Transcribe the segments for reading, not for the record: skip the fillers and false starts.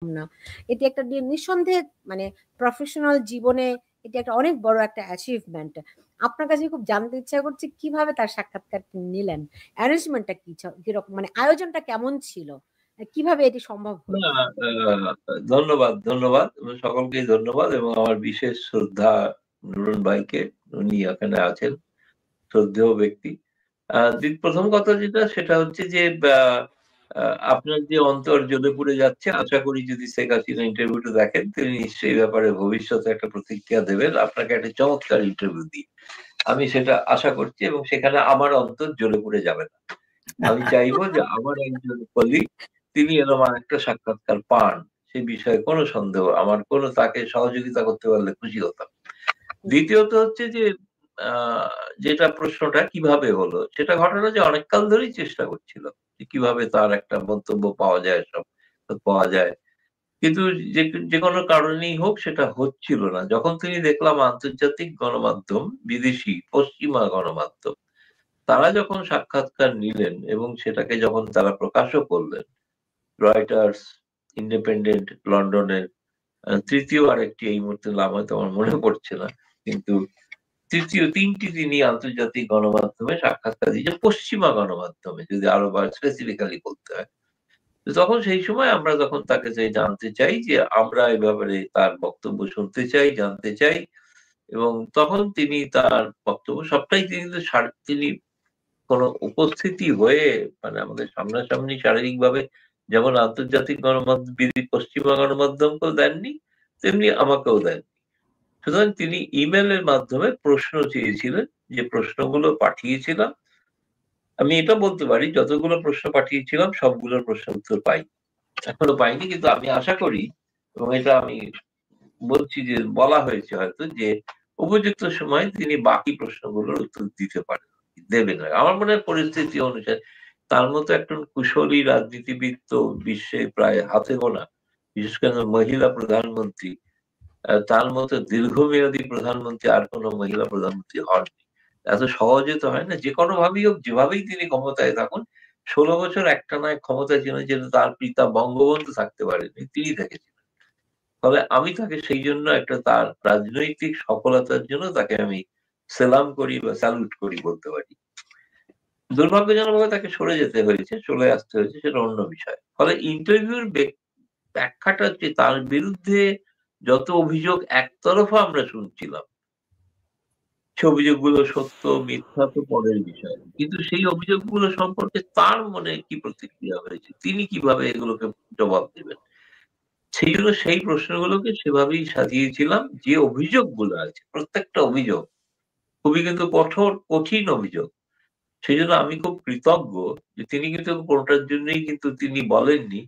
না। এটি একটা নিঃসন্দেহে মানে প্রফেশনাল জীবনে এটি একটা অনেক বড় একটা অ্যাচিভমেন্ট। আপনার কাছে খুব জানতে ইচ্ছা করছে কিভাবে তার সাক্ষাৎকার নিলেন? অ্যারেঞ্জমেন্টটা কিরকম মানে আয়োজনটা কেমন ছিল? কিভাবে এটি সম্ভব হলো? না, ধন্যবাদ, ধন্যবাদ। সকলকেই ধন্যবাদ এবং আমার বিশেষ শ্রদ্ধা নুরুন ভাইকে। উনি এখানে আছেন, শ্রদ্ধেয় ব্যক্তি। প্রথম কথা যেটা সেটা হচ্ছে যে আপনার যে অন্তর জ্বলে পুড়ে যাচ্ছে, আশা করি যদি শেখ হাসিনা ইন্টারভিউটা দেখেন তিনি নিশ্চয়ই ব্যাপারে ভবিষ্যতে একটা প্রতিক্রিয়া দেবেন আপনাকে একটা চমৎকার ইন্টারভিউ দিয়ে। আমি সেটা আশা করছি এবং সেখানে আমার অন্তর জ্বলে পুড়ে যাবে না। আমি চাইবো যে আমার একজন কলিগ তিনি এরকম একটা সাক্ষাৎকার পান, সে বিষয়ে কোনো সন্দেহ আমার কোনো, তাকে সহযোগিতা করতে পারলে খুশি হতাম। দ্বিতীয়ত হচ্ছে যে যেটা প্রশ্নটা কিভাবে হলো, সেটা ঘটনা যে অনেক কাল ধরেই চেষ্টা করছিল যে কিভাবে তার একটা মন্তব্য পাওয়া যায়, সব পাওয়া যায়, কিন্তু যে কোনো কারণেই হোক সেটা হচ্ছিল না। যখন তিনি দেখলাম আন্তর্জাতিক গণমাধ্যম, বিদেশি পশ্চিমা গণমাধ্যম তারা যখন সাক্ষাৎকার নিলেন এবং সেটাকে যখন তারা প্রকাশও করলেন, রয়টার্স, ইন্ডিপেন্ডেন্ট লন্ডনের, তৃতীয় আরেকটি এই মুহূর্তে নাম হয়তো আমার মনে পড়ছে না, কিন্তু তৃতীয় তিনটি তিনি আন্তর্জাতিক গণমাধ্যমে সাক্ষাৎকার দিয়েছে, পশ্চিমা গণমাধ্যমে যদি আরো স্পেসিফিক্যালি বলতে হয়। তখন সেই সময় আমরা যখন তাকে জানতে চাই যে আমরা এই ব্যাপারে তার বক্তব্য শুনতে চাই, জানতে চাই, এবং তখন তিনি তার বক্তব্য সবটাই তিনি কোনো উপস্থিতি হয়ে মানে আমাদের সামনাসামনি শারীরিকভাবে যেমন আন্তর্জাতিক গণমাধ্যম পশ্চিমা গণমাধ্যমকেও দেননি, তেমনি আমাকেও দেন। সুতরাং তিনি ইমেলের মাধ্যমে প্রশ্ন চেয়েছিলেন, যে প্রশ্নগুলো পাঠিয়েছিলাম। আমি এটা বলতে পারি যতগুলো প্রশ্ন পাঠিয়েছিলাম সবগুলোর প্রশ্ন উত্তর পাই, এখনো পাইনি, কিন্তু আমি আশা করি এবং এটা আমি বলছি যে বলা হয়েছে হয়তো যে উপযুক্ত সময় তিনি বাকি প্রশ্নগুলোর উত্তর দিতে পারেন, দেবেন। আমার মনে হয় পরিস্থিতি অনুসারে তার মতো একজন কুশলী রাজনীতিবিদ তো বিশ্বে প্রায় হাতে গোনা, বিশেষ করে মহিলা প্রধানমন্ত্রী, তার মতো দীর্ঘমেয়াদী প্রধানমন্ত্রী আর কোন মহিলা প্রধানমন্ত্রী হননি। এত সহজে তো হয় না, যে কোনো ভাবেই হোক, যেভাবেই তিনি ক্ষমতায় থাকুন, 16 বছর একটানা ক্ষমতায় ছিলেন, যেহেতু তার পিতা বঙ্গবন্ধু থাকতে পারেননি, তিনি থেকেছিলেন। ফলে আমি তাকে সেই জন্য একটা তার রাজনৈতিক সফলতার জন্য তাকে আমি সেলাম করি বা স্যালুট করি বলতে পারি। দুর্ভাগ্যজনকভাবে তাকে সরে যেতে হয়েছে, চলে আসতে হয়েছে, সেটা অন্য বিষয়। ফলে ইন্টারভিউর ব্যাখ্যাটা হচ্ছে তার বিরুদ্ধে যত অভিযোগ একতরফা আমরা শুনছিলাম, সে অভিযোগগুলো সত্য মিথ্যা তো পরের বিষয়, কিন্তু সেই অভিযোগগুলো সম্পর্কে তার মনে কি প্রতিক্রিয়া হয়েছে, তিনি কিভাবে এগুলোকে জবাব দেবেন, সেই জন্য সেই প্রশ্নগুলোকে সেভাবেই সাজিয়েছিলাম। যে অভিযোগগুলো আছে প্রত্যেকটা অভিযোগ খুবই কিন্তু কঠোর, কঠিন অভিযোগ। সেই জন্য আমি খুব কৃতজ্ঞ যে তিনি কিন্তু কোনটার জন্যই কিন্তু তিনি বলেননি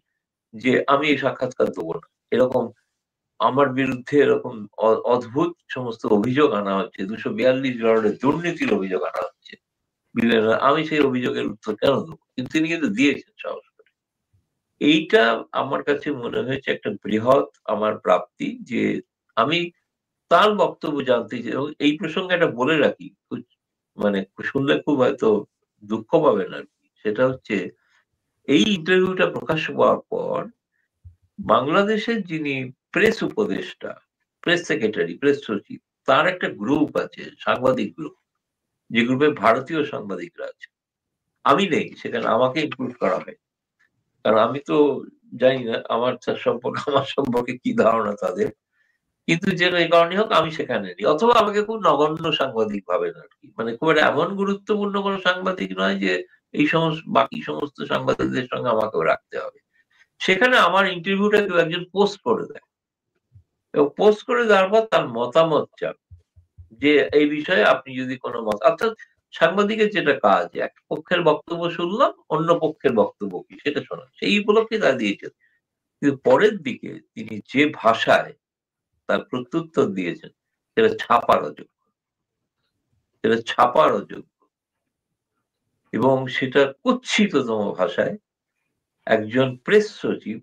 যে আমি এই সাক্ষাৎকার দেবো না। এরকম আমার বিরুদ্ধে এরকম অদ্ভুত সমস্ত অভিযোগ আনা হচ্ছে, 242 ধরনের দুর্নীতির অভিযোগ আনা হচ্ছে, আমি সেই অভিযোগের উত্তর কেন দেবো? কিন্তু তিনি কিন্তু দিয়েছেন সাহস করে। এইটা আমার কাছে মনে হয়েছে একটা বৃহৎ আমার প্রাপ্তি, যে আমি তার বক্তব্য জানতে চাই। এবং এই প্রসঙ্গে একটা বলে রাখি, মানে শুনলে খুব হয়তো দুঃখ পাবেন আর কি, সেটা হচ্ছে এই ইন্টারভিউটা প্রকাশ পাওয়ার পর বাংলাদেশের যিনি প্রেস উপদেষ্টা, প্রেস সেক্রেটারি, প্রেস সচিব, তার একটা গ্রুপ আছে, সাংবাদিক গ্রুপ, যে গ্রুপে ভারতীয় সাংবাদিকরা আছে। আমি নেই সেখানে, আমাকে ইনক্লুড করা হয়, কারণ আমি তো জানি না আমার সম্পর্কে কি ধারণা তাদের, কিন্তু যে এই কারণে হোক আমি সেখানে নেই, অথবা আমাকে খুব নগণ্য সাংবাদিক ভাবেন আর কি, মানে খুব একটা এমন গুরুত্বপূর্ণ কোনো সাংবাদিক নয় যে এই সমস্ত বাকি সমস্ত সাংবাদিকদের সঙ্গে আমাকেও রাখতে হবে। সেখানে আমার ইন্টারভিউটা কেউ একজন পোস্ট করে দেয় এবং পোস্ট করে দেওয়ার পর তার মতামত চান, যে এই বিষয়ে আপনি যদি কোনো মত, অর্থাৎ সাংবাদিকের যেটা কাজ, এক পক্ষের বক্তব্য শুনলাম, অন্য পক্ষের বক্তব্য কি সেটা শোনা, সেই উপলক্ষে তা দিয়েছেন। কিন্তু পরের দিকে তিনি যে ভাষায় তার প্রত্যুত্তর দিয়েছেন সেটা ছাপার অযোগ্য, সেটা ছাপার অযোগ্য, এবং সেটা কুৎসিততম ভাষায় একজন প্রেস সচিব,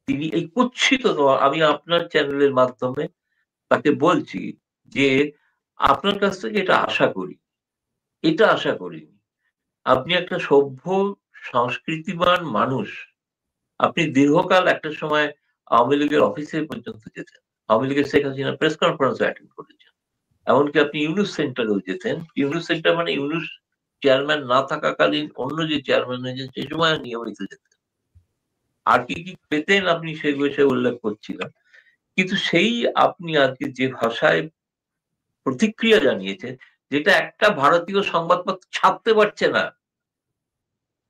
তিনি এই কুৎসিততম, আমি আপনার চ্যানেলের মাধ্যমে তাকে বলছি যে আপনার কাছ থেকে এটা আশা করি, এটা আশা করিনি। আপনি একটা সভ্য সংস্কৃতিবান মানুষ, আপনি দীর্ঘকাল একটা সময় আওয়ামী লীগের অফিসে পর্যন্ত যেতেন, আওয়ামী লীগের Sheikh Hasina press conference attend করেছেন, এমনকি আপনি ইউনুস সেন্টারেও যেতেন। ইউনুস সেন্টার মানে ইউনুস চেয়ারম্যান না থাকাকালীন অন্য যে চেয়ারম্যান হয়েছেন সেই সময় নিয়মিত যেতেন। আর কি কি পেতেন আপনি সেই বিষয়ে উল্লেখ করছিলাম, কিন্তু সেই আপনি আজকে যে ভাষায় প্রতিক্রিয়া জানিয়েছেন, যেটা একটা ভারতীয় সংবাদপত্র ছাপতে পারছে না,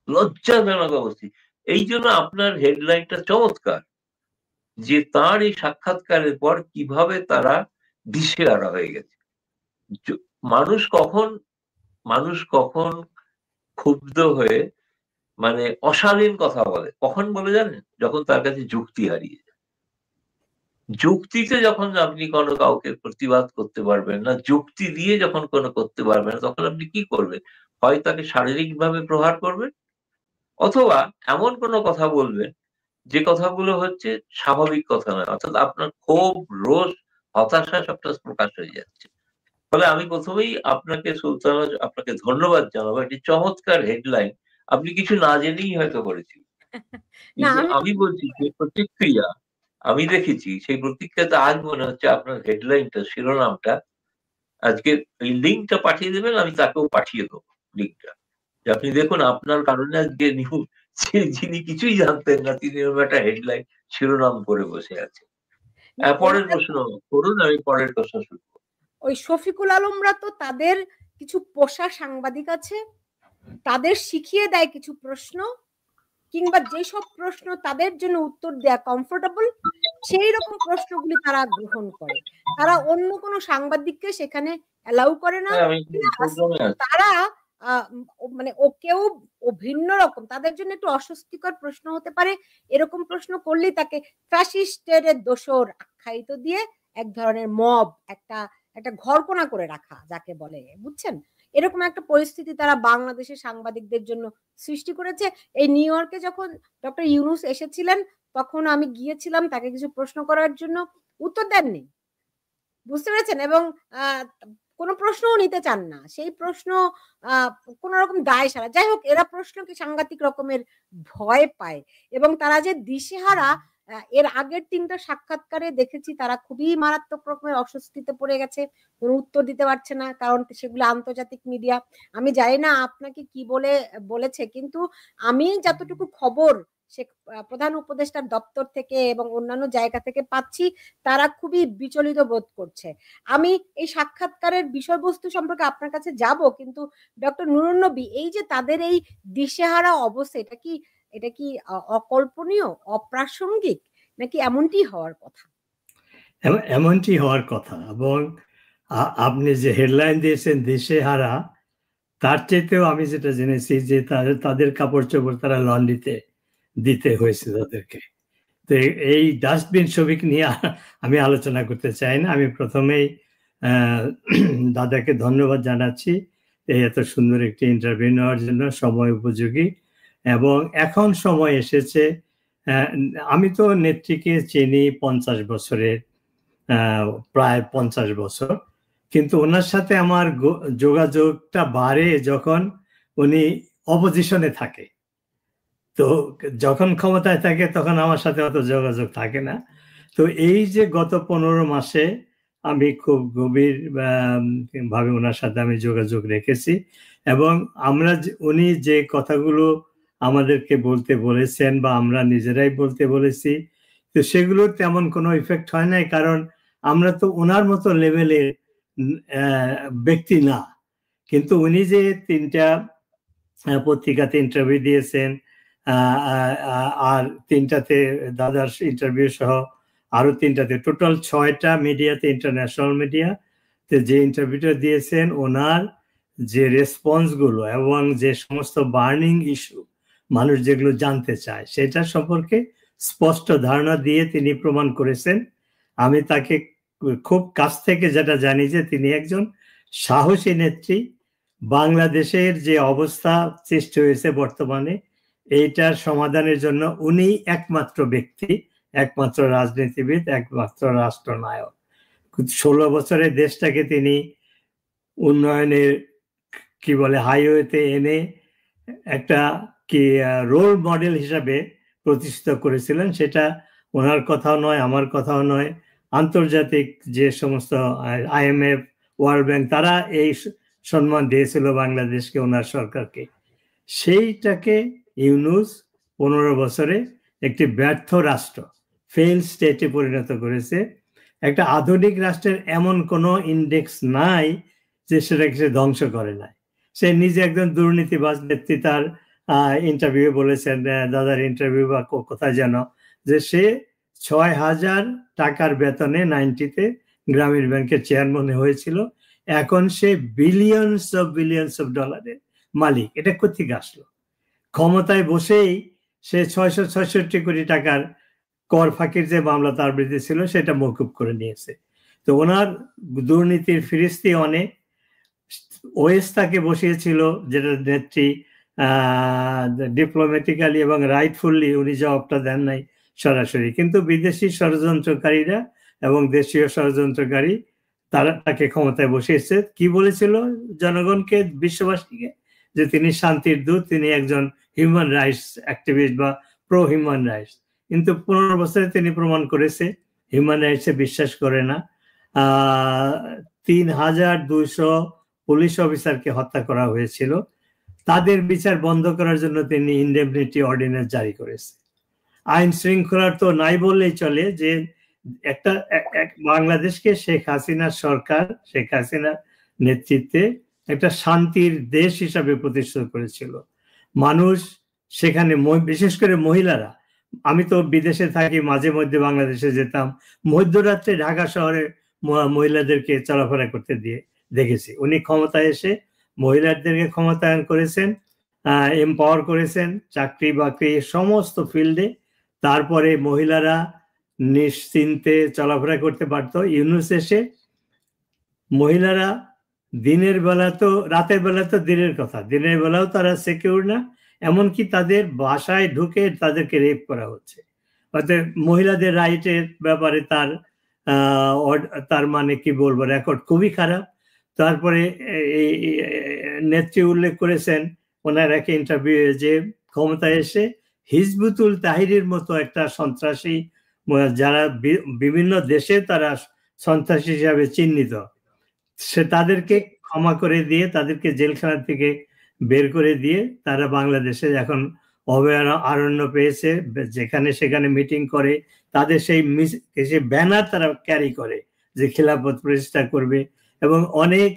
লজ্জাজনক অবস্থি। এই জন্য আপনার হেডলাইনটা চমৎকার, যে তার এই সাক্ষাৎকারের পর কিভাবে তারা দিশেহারা হয়ে গেছে। য- মানুষ কখন মানুষ কখন ক্ষুব্ধ হয়ে মানে অশালীন কথা বলে, কখন বলে জানেন? যখন তার কাছে যুক্তি হারিয়ে যায়। যুক্তিতে যখন আপনি কোনো কাউকে প্রতিবাদ করতে পারবেন না, যুক্তি দিয়ে যখন কোনো করতে পারবেন না, তখন আপনি কি করবেন? হয় তাকে শারীরিকভাবে প্রহার করবেন, অথবা এমন কোনো কথা বলবেন যে কথাগুলো হচ্ছে স্বাভাবিক কথা নয়, অর্থাৎ আপনার ক্ষোভ, রোষ, হতাশা সবটা প্রকাশ হয়ে যাচ্ছে। ফলে আমি প্রথমেই আপনাকে সুলতানা, আপনাকে ধন্যবাদ জানাবো, এটি চমৎকার হেডলাইন। আপনি কিছু না জেনেই হয়তো করেছিলেন, না কিন্তু আমি আমি বলছি যে প্রতিক্রিয়া আমি দেখেছি, সেই প্রতিক্রিয়াতে আজ মনে হচ্ছে আপনার হেডলাইনটা, শিরোনামটা, আজকে এই লিঙ্কটা পাঠিয়ে দেবেন, আমি তাকেও পাঠিয়ে দেবো লিঙ্কটা, যে আপনি দেখুন আপনার কারণে আজকে নিউজ, যিনি কিছুই জানতেন না তিনি এরকম একটা হেডলাইন শিরোনাম করে বসে আছে। না, পরের ওনারা প্রশ্ন করুন, আমি পরের প্রশ্ন শুরু করবো। ওই শফিকুল আলমরা তো তাদের কিছু পোষা সাংবাদিক আছে, তাদের শিখিয়ে দেয় কিছু প্রশ্ন, কিংবা যেসব প্রশ্ন তাদের জন্য উত্তর দেয়া কমফোর্টেবল সেই রকম প্রশ্নগুলি তারা গ্রহণ করে। তারা অন্য কোনো সাংবাদিককে সেখানে অ্যালাউ করে না। আমি প্রোগ্রামে আছি। তারা মানে ও কেউ ও ভিন্ন রকম, তাদের জন্য একটু অস্বস্তিকর প্রশ্ন হতে পারে, এরকম প্রশ্ন করলেই তাকে ফ্যাসিস্টের দোসর আখ্যায়িত দিয়ে এক ধরনের মব, একটা একটা ঘরকোনা করে রাখা যাকে বলে, বুঝছেন? এরকম একটা পরিস্থিতি তারা বাংলাদেশের সাংবাদিকদের জন্য সৃষ্টি করেছে। এই নিউ ইয়র্কে যখন ডক্টর ইউনুস এসেছিলেন, তখন আমি গিয়েছিলাম তাকে কিছু প্রশ্ন করার জন্য, উত্তর দেননি, বুঝতে পেরেছেন? এবং কোনো প্রশ্নও নিতে চান না, সেই প্রশ্ন কোন রকম দায় সারা। যাই হোক, এরা প্রশ্নকে সাংঘাতিক রকমের ভয় পায়, এবং তারা যে দিশেহারা, এর আগের 3টা সাক্ষাৎকারে দেখেছি তারা খুবই মারাত্মক রকমের অস্বস্তিতে পড়ে গেছে, কোনো উত্তর দিতে পারছে না, কারণ সেগুলো আন্তর্জাতিক মিডিয়া। আমি জানি না আপনাকে কি বলেছে, কিন্তু আমি যতটুকু খবর সে প্রধান উপদেষ্টার দপ্তর থেকে এবং অন্যান্য জায়গা থেকে পাচ্ছি, তারা খুবই বিচলিত বোধ করছে। আমি এই সাক্ষাৎকারের বিষয়বস্তু সম্পর্কে আপনার কাছে যাব, কিন্তু ডক্টর নুরুন নবী, এই যে তাদের এই দিশেহারা অবস্থা, এটা কি অকল্পনীয়, অপ্রাসঙ্গিক, নাকি এমনটি হওয়ার কথা? এমনটি হওয়ার কথা। এবং আপনি যে হেডলাইন দিয়েছেন দিশেহারা, তার চাইতেও আমি যেটা জেনেছি যে তাদের কাপড় চোপড় তারা লন্ড্রিতে দিতে হয়েছে তাদেরকে। তো এই ডাস্টবিন ছবি নিয়ে আমি আলোচনা করতে চাই না। আমি প্রথমেই দাদাকে ধন্যবাদ জানাচ্ছি এই এত সুন্দর একটি ইন্টারভিউ নেওয়ার জন্য, সময় উপযোগী। এবং এখন সময় এসেছে, আমি তো নেত্রীকে চিনি 50 বছরের, প্রায় 50 বছর, কিন্তু ওনার সাথে আমার যোগাযোগটা বাড়ে যখন উনি অপোজিশনে থাকে। তো যখন ক্ষমতায় থাকে তখন আমার সাথে অত যোগাযোগ থাকে না। তো এই যে গত 15 মাসে আমি খুব গভীর ভাবে ওনার সাথে আমি যোগাযোগ রেখেছি, এবং উনি যে কথাগুলো আমাদেরকে বলতে বলেছেন বা আমরা নিজেরাই বলতে বলেছি, তো সেগুলোর তেমন কোনো ইফেক্ট হয় নাই, কারণ আমরা তো ওনার মতো লেভেলের ব্যক্তি না। কিন্তু উনি যে 3টা পত্রিকাতে ইন্টারভিউ দিয়েছেন, আর 3টাতে দাদার ইন্টারভিউ সহ আরো 3টাতে, টোটাল 6টা মিডিয়াতে, ইন্টারন্যাশনাল মিডিয়া যে ইন্টারভিউটা দিয়েছেন, ওনার যে রেসপন্স গুলো এবং যে সমস্ত বার্নিং ইস্যু মানুষ যেগুলো জানতে চায় সেটা সম্পর্কে স্পষ্ট ধারণা দিয়ে তিনি প্রমাণ করেছেন। আমি তাকে খুব কাছ থেকে যেটা জানি যে তিনি একজন সাহসী নেত্রী। বাংলাদেশের যে অবস্থা সৃষ্টি হয়েছে বর্তমানে, এইটার সমাধানের জন্য উনি একমাত্র ব্যক্তি, একমাত্র রাজনীতিবিদ, একমাত্র রাষ্ট্রনায়ক। 16 বছরের দেশটাকে তিনি উন্নয়নের কি বলে হাইওয়েতে এনে একটা কি রোল মডেল হিসাবে প্রতিষ্ঠিত করেছিলেন। সেটা ওনার কথাও নয়, আমার কথাও নয়, আন্তর্জাতিক যে সমস্ত IMF, ওয়ার্ল্ড ব্যাংক, তারা এই সম্মান দিয়েছিল বাংলাদেশকে, ওনার সরকারকে। সেইটাকে ইউনূস 15 বছরে একটি ব্যর্থ রাষ্ট্র, ফেল স্টেটে পরিণত করেছে। একটা আধুনিক রাষ্ট্রের এমন কোনো ইন্ডেক্স নাই যে সেটাকে সে ধ্বংস করে নাই। সে নিজে একজন দুর্নীতিবাজ নেত্রী, তার ইন্টারভিউ বলেছেন, দাদার ইন্টারভিউ বা কোথায় যেন, যে সে 6,000 টাকার বেতনে 90-তে গ্রামীণ ব্যাংকের চেয়ারম্যান হয়েছিল, এখন সে বিলিয়নস অফ ডলারের মালিক। এটা কোথেকে আসলো? ক্ষমতায় বসেই সে 666 কোটি টাকার কর ফাঁকির যে মামলা তার বিরুদ্ধে ছিল সেটা মওকুফ করে নিয়েছে। তো ওনার দুর্নীতির ফিরিস্তি অনেক। ওএস তাকে বসিয়েছিল, যেটা নেত্রী ডিপ্লোম্যাটিক্যালি এবং রাইটফুলি উনি জবাবটা দেন নাই সরাসরি, কিন্তু বিদেশি ষড়যন্ত্রকারীরা এবং দেশীয় ষড়যন্ত্রকারী তারা তাকে ক্ষমতায় বসিয়েছে। কি বলেছিল জনগণকে, বিশ্ববাসীকে? যে তিনি শান্তির দূত, তিনি একজন হিউম্যান রাইটস অ্যাক্টিভিস্ট বা প্রো হিউম্যান রাইটস। কিন্তু 15 বছরে তিনি প্রমাণ করেছে হিউম্যান রাইটসে বিশ্বাস করে না। 3,200 পুলিশ অফিসারকে হত্যা করা হয়েছিল, তাদের বিচার বন্ধ করার জন্য তিনি ইনডেমনিটি অর্ডিন্যান্স জারি করেছে। আইন শৃঙ্খলার তো নাই বললেই চলে, যে একটা বাংলাদেশকে শেখ হাসিনার সরকার, শেখ হাসিনার নেতৃত্বে একটা শান্তির দেশ হিসাবে প্রতিষ্ঠিত করেছিল। মানুষ সেখানে, বিশেষ করে মহিলারা, আমি তো বিদেশে থাকি, মাঝে মধ্যে বাংলাদেশে যেতাম, মধ্যরাত্রে ঢাকা শহরে মহিলাদেরকে চলাফেরা করতে দিয়ে দেখেছি। উনি ক্ষমতায় এসে মহিলাদেরকে ক্ষমতায়ন করেছেন, এম্পাওয়ার করেছেন, চাকরি বাকরি সমস্ত ফিল্ডে। তারপরে মহিলারা নিশ্চিন্তে চলাফেরা করতে পারতো। ইউনূস এসে মহিলারা দিনের বেলা তো, রাতের বেলা তো দিনের কথা, দিনের বেলাও তারা সিকিউর না, এমনকি তাদের বাসায় ঢুকে তাদেরকে রেপ করা হচ্ছে। অর্থাৎ মহিলাদের রাইটের ব্যাপারে তার মানে কি বলবো, রেকর্ড খুবই খারাপ। তারপরে নেত্রী উল্লেখ করেছেন ওনার এক ইন্টারভিউ, যে ক্ষমতায় এসে হিজবুতুল তাহরির মতো একটা সন্ত্রাসী, যারা বিভিন্ন দেশে তারা সন্ত্রাসী হিসাবে চিহ্নিত, সে তাদেরকে ক্ষমা করে দিয়ে, তাদেরকে জেলখানা থেকে বের করে দিয়ে তারা বাংলাদেশে এখন অভয়ারণ্য পেয়েছে, যেখানে সেখানে মিটিং করে, তাদের সেই ব্যানার তারা ক্যারি করে যে খিলাফত প্রতিষ্ঠা করবে। এবং অনেক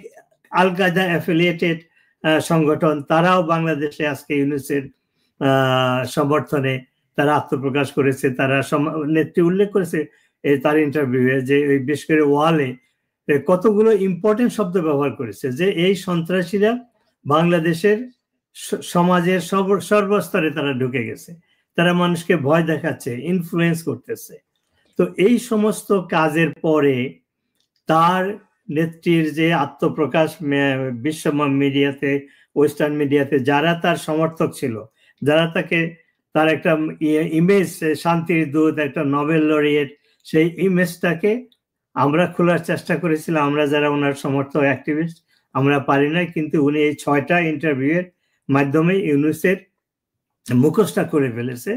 আল কায়দা অ্যাফিলিয়েটেড সংগঠন, তারাও বাংলাদেশে আজকে ইউনূসের সমর্থনে তারা আত্মপ্রকাশ করেছে। তারা নেত্রী উল্লেখ করেছে তার ইন্টারভিউয়ে, যে বিশেষ করে ওয়ালে কতগুলো ইম্পর্টেন্ট শব্দ ব্যবহার করেছে, যে এই সন্ত্রাসীরা বাংলাদেশের সমাজের সর্বস্তরে তারা ঢুকে গেছে, তারা মানুষকে ভয় দেখাচ্ছে, ইনফ্লুয়েন্স করতেছে। তো এই সমস্ত কাজের পরে তার নেত্রীর যে আত্মপ্রকাশ বিশ্ব মিডিয়াতে, ওয়েস্টার্ন মিডিয়াতে, যারা তার সমর্থক ছিল, যারা তাকে, তার একটা ইমেজ, শান্তির দূত, একটা নোবেল লরিয়েট, সেই ইমেজটাকে আমরা খোলার চেষ্টা করেছিলাম, আমরা যারা ওনার সমর্থক অ্যাক্টিভিস্ট, আমরা পারি না। কিন্তু উনি এই 6টা ইন্টারভিউয়ের মাধ্যমে ইউনূসের মুখোশটা করে ফেলেছে।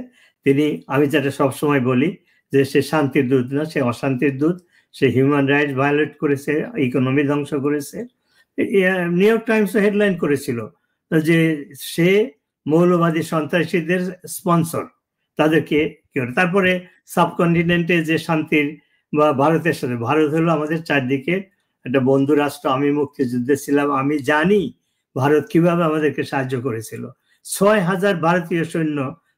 তিনি, আমি যেটা সবসময় বলি, যে সে শান্তির দূত না, সে অশান্তির দূত। সে হিউম্যান রাইটস ভায়োলেট করেছে, ইকোনমি ধ্বংস করেছে। নিউ ইয়র্ক টাইমস হেডলাইন করেছিল যে সে মৌলবাদী সন্ত্রাসীদের স্পন্সর, তাদেরকে। তারপরে সাবকন্টিনেন্টে যে শান্তির বা ভারতের সাথে, ভারত হলো আমাদের চারদিকে একটা বন্ধু রাষ্ট্র। আমি মুক্তিযুদ্ধে ছিলাম, আমি জানি ভারত কিভাবে আমাদেরকে সাহায্য করেছিল। 6,000 ভারতীয় সৈন্য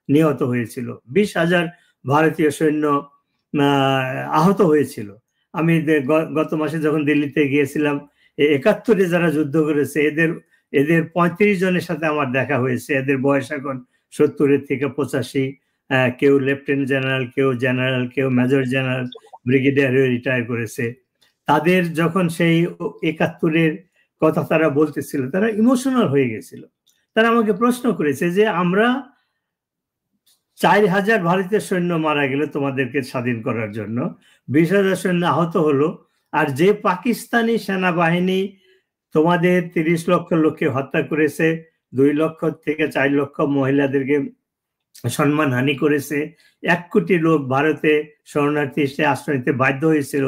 নিহত হয়েছিল, 20,000 ভারতীয় সৈন্য আহত হয়েছিল। আমি গত মাসে যখন দিল্লিতে গিয়েছিলাম, 71-এ যারা যুদ্ধ করেছে এদের 35 জনের সাথে আমার দেখা হয়েছে। এদের বয়স এখন 70 থেকে 85, কেউ লেফটেন্যান্ট জেনারেল, কেউ জেনারেল, কেউ মেজর জেনারেল, ব্রিগেডিয়ার হয়ে রিটায়ার করেছে। তাদের যখন সেই 71-এর কথা তারা বলতেছিল, তারা ইমোশনাল হয়ে গেছিল। তারা আমাকে প্রশ্ন করেছে যে আমরা 4,000 ভারতীয় সৈন্য মারা গেল তোমাদেরকে স্বাধীন করার জন্য, 20,000 সৈন্য আহত হলো, আর যে পাকিস্তানি সেনাবাহিনী তোমাদের 30 লক্ষ লোককে হত্যা করেছে, 2 লক্ষ থেকে 4 লক্ষ মহিলাদেরকে সম্মানহানি করেছে। 1 কোটি লোক ভারতে শরণার্থী এসে আশ্রয় নিতে বাধ্য হয়েছিল।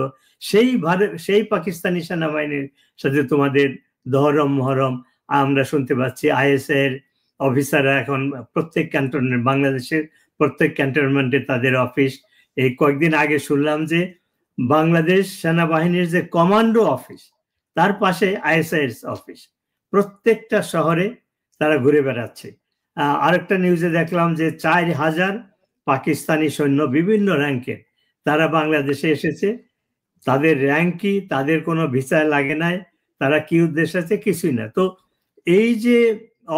সেই পাকিস্তানি সেনাবাহিনীর সাথে তোমাদের দহরম মহরম আমরা শুনতে পাচ্ছি। ISI-এর অফিসাররা এখন প্রত্যেক ক্যান্টনমেন্ট, বাংলাদেশের প্রত্যেক ক্যান্টনমেন্টে তাদের অফিস। এই কয়েকদিন আগে শুনলাম যে বাংলাদেশ সেনাবাহিনীর যে কমান্ডো অফিস, তার পাশে ISI-এর অফিস। প্রত্যেকটা শহরে তারা ঘুরে বেড়াচ্ছে। আরেকটা নিউজে দেখলাম যে 4000 পাকিস্তানি সৈন্য বিভিন্ন র্যাঙ্কের তারা বাংলাদেশে এসেছে। তাদের র্যাঙ্ক কি, তাদের কোনো ভিসা লাগে নাই, তারা কি উদ্দেশ্য আছে, কিছুই না। তো এই যে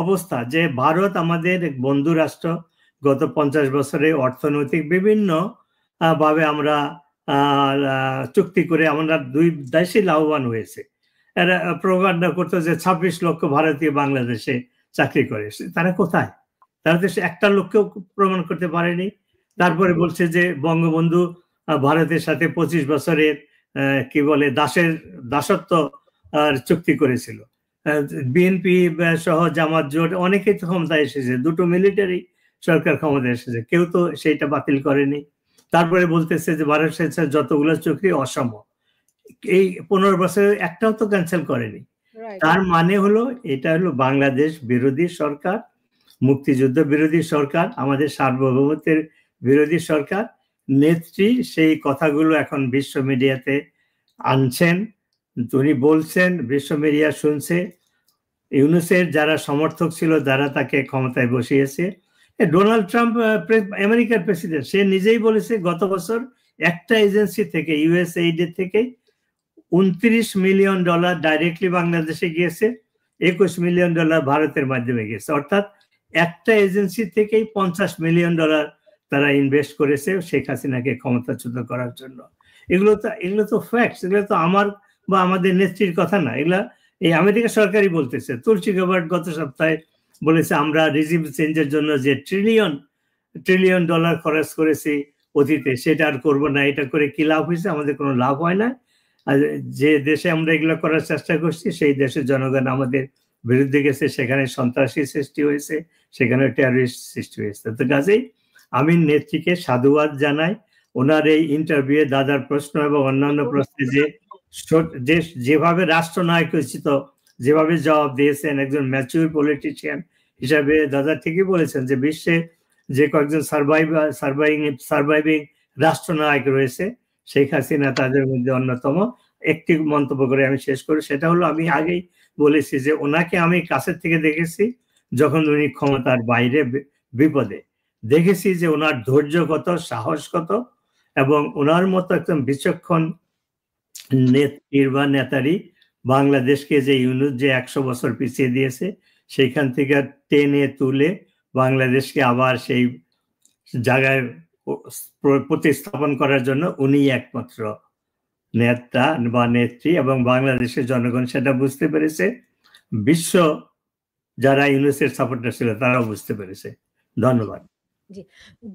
অবস্থা, যে ভারত আমাদের বন্ধু রাষ্ট্র, গত 50 বছরে অর্থনৈতিক বিভিন্ন ভাবে আমরা চুক্তি করে আমরা 2 দেশই লাভবান হয়েছে। এরা প্রোপাগান্ডা করতো যে 26 লক্ষ ভারতীয় বাংলাদেশে চাকরি করে। তারা কোথায়? তারা তো একটা লোককেও প্রমাণ করতে পারেনি। তারপরে বলছে যে বঙ্গবন্ধু ভারতের সাথে 25 বছরের কি বলে দাসত্ব চুক্তি করেছিল। বিএনপি সহ জামাত জোট অনেকেই তো ক্ষমতায় এসেছে, 2টো মিলিটারি সরকার ক্ষমতায় এসেছে, কেউ তো সেইটা বাতিল করেনি। তারপরে বলতেছে যে ভারত সরকার যতগুলো চুক্তি অসম, এই 15 বছরে একটাও তো ক্যান্সেল করেনি। তার মানে হলো এটা হলো বাংলাদেশ বিরোধী সরকার, মুক্তিযুদ্ধ বিরোধী সরকার, আমাদের সার্বভৌমত্বের বিরোধী সরকার। নেত্রী সেই কথাগুলো এখন বিশ্ব মিডিয়াতে আনছেন, উনি বলছেন, বিশ্ব মিডিয়া শুনছে। ইউনূসের যারা সমর্থক ছিল, যারা তাকে ক্ষমতায় বসিয়েছে, ডোনাল্ড ট্রাম্প আমেরিকার প্রেসিডেন্ট, সে নিজেই বলেছে গত বছর একটা এজেন্সি থেকে, USAID থেকে $29 মিলিয়ন ডাইরেক্টলি বাংলাদেশে গিয়েছে, $21 মিলিয়ন ভারতের মাধ্যমে গেছে। অর্থাৎ একটা এজেন্সি থেকেই $50 মিলিয়ন তারা ইনভেস্ট করেছে শেখ হাসিনাকে ক্ষমতাচ্যুত করার জন্য। এগুলো তো ফ্যাক্টস, এগুলো তো আমার বা আমাদের নেত্রীর কথা না, এগুলা এই আমেরিকা সরকারই বলতেছে। তুলসী গ্যাবার্ড গত সপ্তাহে বলেছে আমরা রিজিম চেঞ্জের জন্য যে ট্রিলিয়ন ডলার খরচ করেছি অতীতে, সেটা আর করবো না। এটা করে কি লাভ হয়েছে? আমাদের কোনো লাভ হয় না। আর যে দেশে আমরা এগুলো করার চেষ্টা করছি, সেই দেশের জনগণ আমাদের বিরুদ্ধে গেছে, সেখানে সন্ত্রাসী সৃষ্টি হয়েছে, সেখানে টেররিস্ট সৃষ্টি হয়েছে। তো কাজেই আমি নেত্রীকে সাধুবাদ জানাই। ওনার এই ইন্টারভিউ, দাদার প্রশ্ন এবং অন্যান্য প্রশ্নে যে যেভাবে রাষ্ট্রনায়ক উচিত যেভাবে জবাব দিয়েছেন, একজন ম্যাচিউর পলিটিশিয়ান হিসাবে দাদা ঠিকই বলেছেন যে বিশ্বে যে কয়েকজন সার্ভাইভিং রাষ্ট্রনায়ক রয়েছে, শেখ হাসিনা তাদের মধ্যে অন্যতম। একটি মন্তব্য করে আমি শেষ করি, সেটা হলো আমি আগেই বলেছি যে ওনাকে আমি কাছের থেকে দেখেছি যখন উনি ক্ষমতার বাইরে বিপদে, দেখেছি যে ওনার ধৈর্য কত, সাহস কত, এবং ওনার মতো একদম বিচক্ষণ নেতারি বাংলাদেশকে যে ইউনূস যে 100 বছর পিছিয়ে দিয়েছে, সেইখান থেকে টেনে তুলে বাংলাদেশকে আবার সেই জায়গায় প্রতিস্থাপন করার জন্য উনি একমাত্র নেতা বা নেত্রী, এবং বাংলাদেশের জনগণ সেটা বুঝতে পেরেছে। বিশ্ব যারা ইউনূসের সাপোর্টার ছিল তারাও বুঝতে পেরেছে। ধন্যবাদ। জি,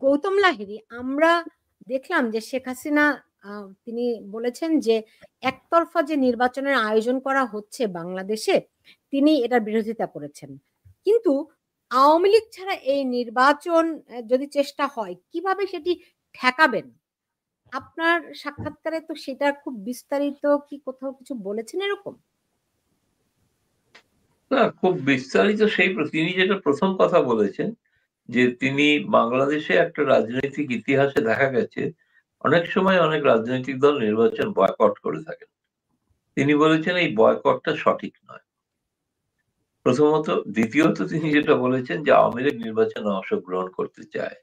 গৌতম লাহিড়ী, আমরা দেখলাম যে শেখ হাসিনা তিনি বলেছেন যে একতরফা যে নির্বাচনের আয়োজন করা হচ্ছে বাংলাদেশে, তিনি এটার বিরোধিতা করেছেন। কিন্তু আওয়ামী লীগ ছাড়া এই নির্বাচন যদি চেষ্টা হয়, কিভাবে সেটি ঠেকাবেন? আপনার সাক্ষাৎকারে তো সেটা খুব বিস্তারিত কি কোথাও কিছু বলেছেন এরকম? না, খুব বিস্তারিত তিনি যেটা প্রথম কথা বলেছেন যে তিনি বাংলাদেশে একটা রাজনৈতিক ইতিহাসে দেখা গেছে অনেক সময় অনেক রাজনৈতিক দল নির্বাচন বয়কট করে থাকেন। তিনি বলেছেন এই বয়কটটা সঠিক নয়, প্রথমত। দ্বিতীয়ত তিনি যেটা বলেছেন যে আওয়ামী লীগ নির্বাচনে অংশগ্রহণ করতে চায়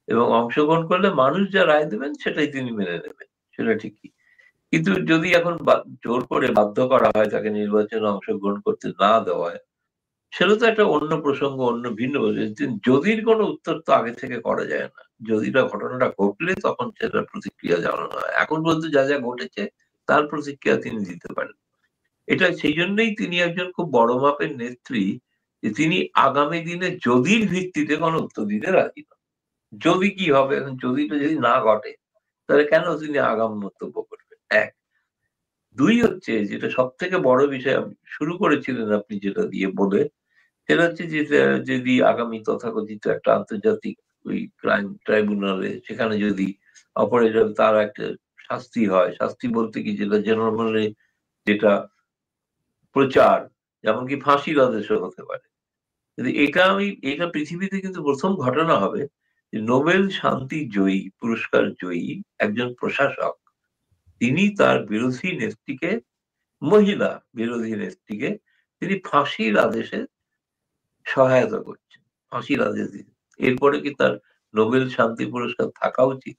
এবং অংশগ্রহণ করলে মানুষ যা রায় দেবেন সেটাই তিনি মেনে নেবেন, সেটা ঠিকই। কিন্তু যদি এখন জোর করে বাধ্য করা হয় তাকে নির্বাচনে অংশগ্রহণ করতে না দেওয়া হয়, সেটা তো একটা অন্য প্রসঙ্গ, অন্য ভিন্ন। যদির কোনো উত্তর তো আগে থেকে করা যায় না। যদিটা ঘটনাটা ঘটলে তখন সেটার প্রতিক্রিয়া জানানো হয়। এখন পর্যন্ত যা যা ঘটেছে তার প্রতিক্রিয়া তিনি দিতে পারেন। এটা সেই জন্যই তিনি একজন খুব বড় মাপের নেত্রী, যে তিনি আগামী দিনে যদির ভিত্তিতে কোনো উত্তর দিতে রাজি নন। যদি কি হবে, যদিটা যদি না ঘটে তাহলে কেন তিনি আগাম মন্তব্য করবেন? 1। 2 হচ্ছে যেটা সব থেকে বড় বিষয় শুরু করেছিলেন আপনি যেটা দিয়ে বলে, সেটা হচ্ছে যে যদি আগামী তথাকথিত একটা আন্তর্জাতিক ওই ক্রাইম ট্রাইব্যুনালে, সেখানে যদি অপারেটর তার একটা শাস্তি হয়, শাস্তি বলতে কি যেটা জেনারেলি যেটা প্রচার, যেমন কি ফাঁসির আদেশও হতে পারে। কিন্তু এটা পৃথিবীতে কিন্তু প্রথম ঘটনা হবে যে নোবেল শান্তি জয়ী পুরস্কার জয়ী একজন প্রশাসক তিনি তার বিরোধী নেত্রীকে, মহিলা বিরোধী নেত্রীকে তিনি ফাঁসির আদেশে সহায়তা করছেন, ফাঁসির আদেশ দিতে। এরপরে কি তার নোবেল শান্তি পুরস্কার থাকা উচিত?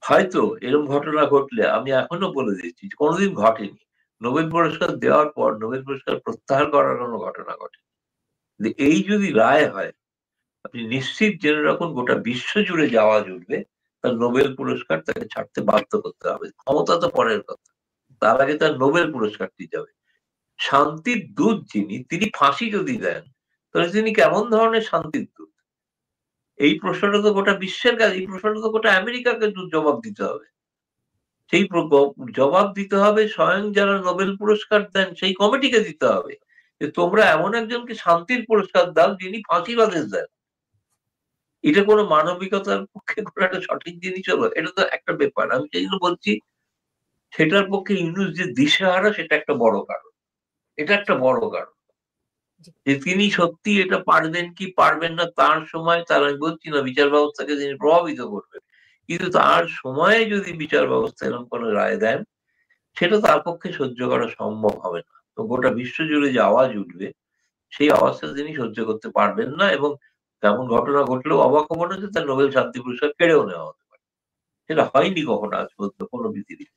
হয়তো এরকম ঘটনা ঘটলে, আমি এখনো বলে দিচ্ছি, কোনোদিন ঘটেনি, নোবেল পুরস্কার দেওয়ার পর নোবেল পুরস্কার প্রত্যাহার করার কোনো ঘটনা ঘটে। এই যদি রায় হয়, আপনি নিশ্চিত জেনে রাখুন গোটা বিশ্ব জুড়ে যাওয়া জুড়বে তার নোবেল পুরস্কার তাকে ছাড়তে বাধ্য করতে হবে। ক্ষমতা তো পরের কথা, তার আগে তার নোবেল পুরস্কারটি যাবে। শান্তির দূত যিনি, তিনি ফাঁসি যদি দেন তাহলে তিনি কেমন ধরনের শান্তির দূত? এই প্রশ্নটা তো গোটা বিশ্বের কাছে, এই প্রশ্নটা তো গোটা আমেরিকাকে জবাব দিতে হবে। সেই জবাব দিতে হবে স্বয়ং যারা নোবেল পুরস্কার দেন সেই কমিটিকে দিতে হবে যে তোমরা এমন একজনকে শান্তির পুরস্কার দাও যিনি ফাঁসির আদেশ দেন। এটা কোনো মানবিকতার পক্ষে কোনো একটা সঠিক জিনিস হলো? এটা তো একটা ব্যাপার। আমি সেই জন্য বলছি সেটার পক্ষে ইউনূস যে দিশেহারা, সেটা একটা বড় কারণ। এটা একটা বড় কারণ যে তিনি সত্যি এটা পারবেন কি পারবেন না, তার সময়, তার আমি বলছি না বিচার ব্যবস্থাকে তিনি প্রভাবিত করবেন, কিন্তু তার সময়ে যদি বিচার ব্যবস্থা এরকম কোনো রায় দেন সেটা তার পক্ষে সহ্য করা সম্ভব হবে না। তো গোটা বিশ্ব জুড়ে যে আওয়াজ উঠবে সেই আওয়াজটা তিনি সহ্য করতে পারবেন না, এবং তেমন ঘটনা ঘটলেও অবাক হবো না যে তার নোবেল শান্তি পুরস্কার কেড়েও নেওয়া হতে পারে। সেটা হয়নি কখনো আজ পর্যন্ত কোনো পৃথিবীতে।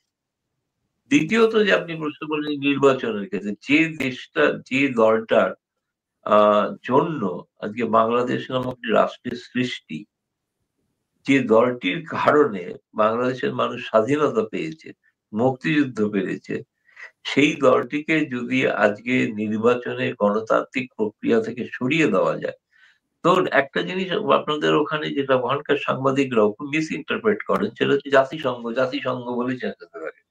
দ্বিতীয়ত যে আপনি প্রশ্ন করলেন নির্বাচনের ক্ষেত্রে, যে দেশটা, যে দলটার জন্য আজকে বাংলাদেশ নামক একটি রাষ্ট্রের সৃষ্টি, যে দলটির কারণে বাংলাদেশের মানুষ স্বাধীনতা পেয়েছে, মুক্তিযুদ্ধ পেরেছে, সেই দলটিকে যদি আজকে নির্বাচনে গণতান্ত্রিক প্রক্রিয়া থেকে সরিয়ে দেওয়া যায়, তো একটা জিনিস আপনাদের ওখানে যেটা ওখানকার সাংবাদিকরাও খুব মিস ইন্টারপ্রেট করেন, সেটা হচ্ছে জাতিসংঘ জাতিসংঘ বলে চেঁচাতে থাকে।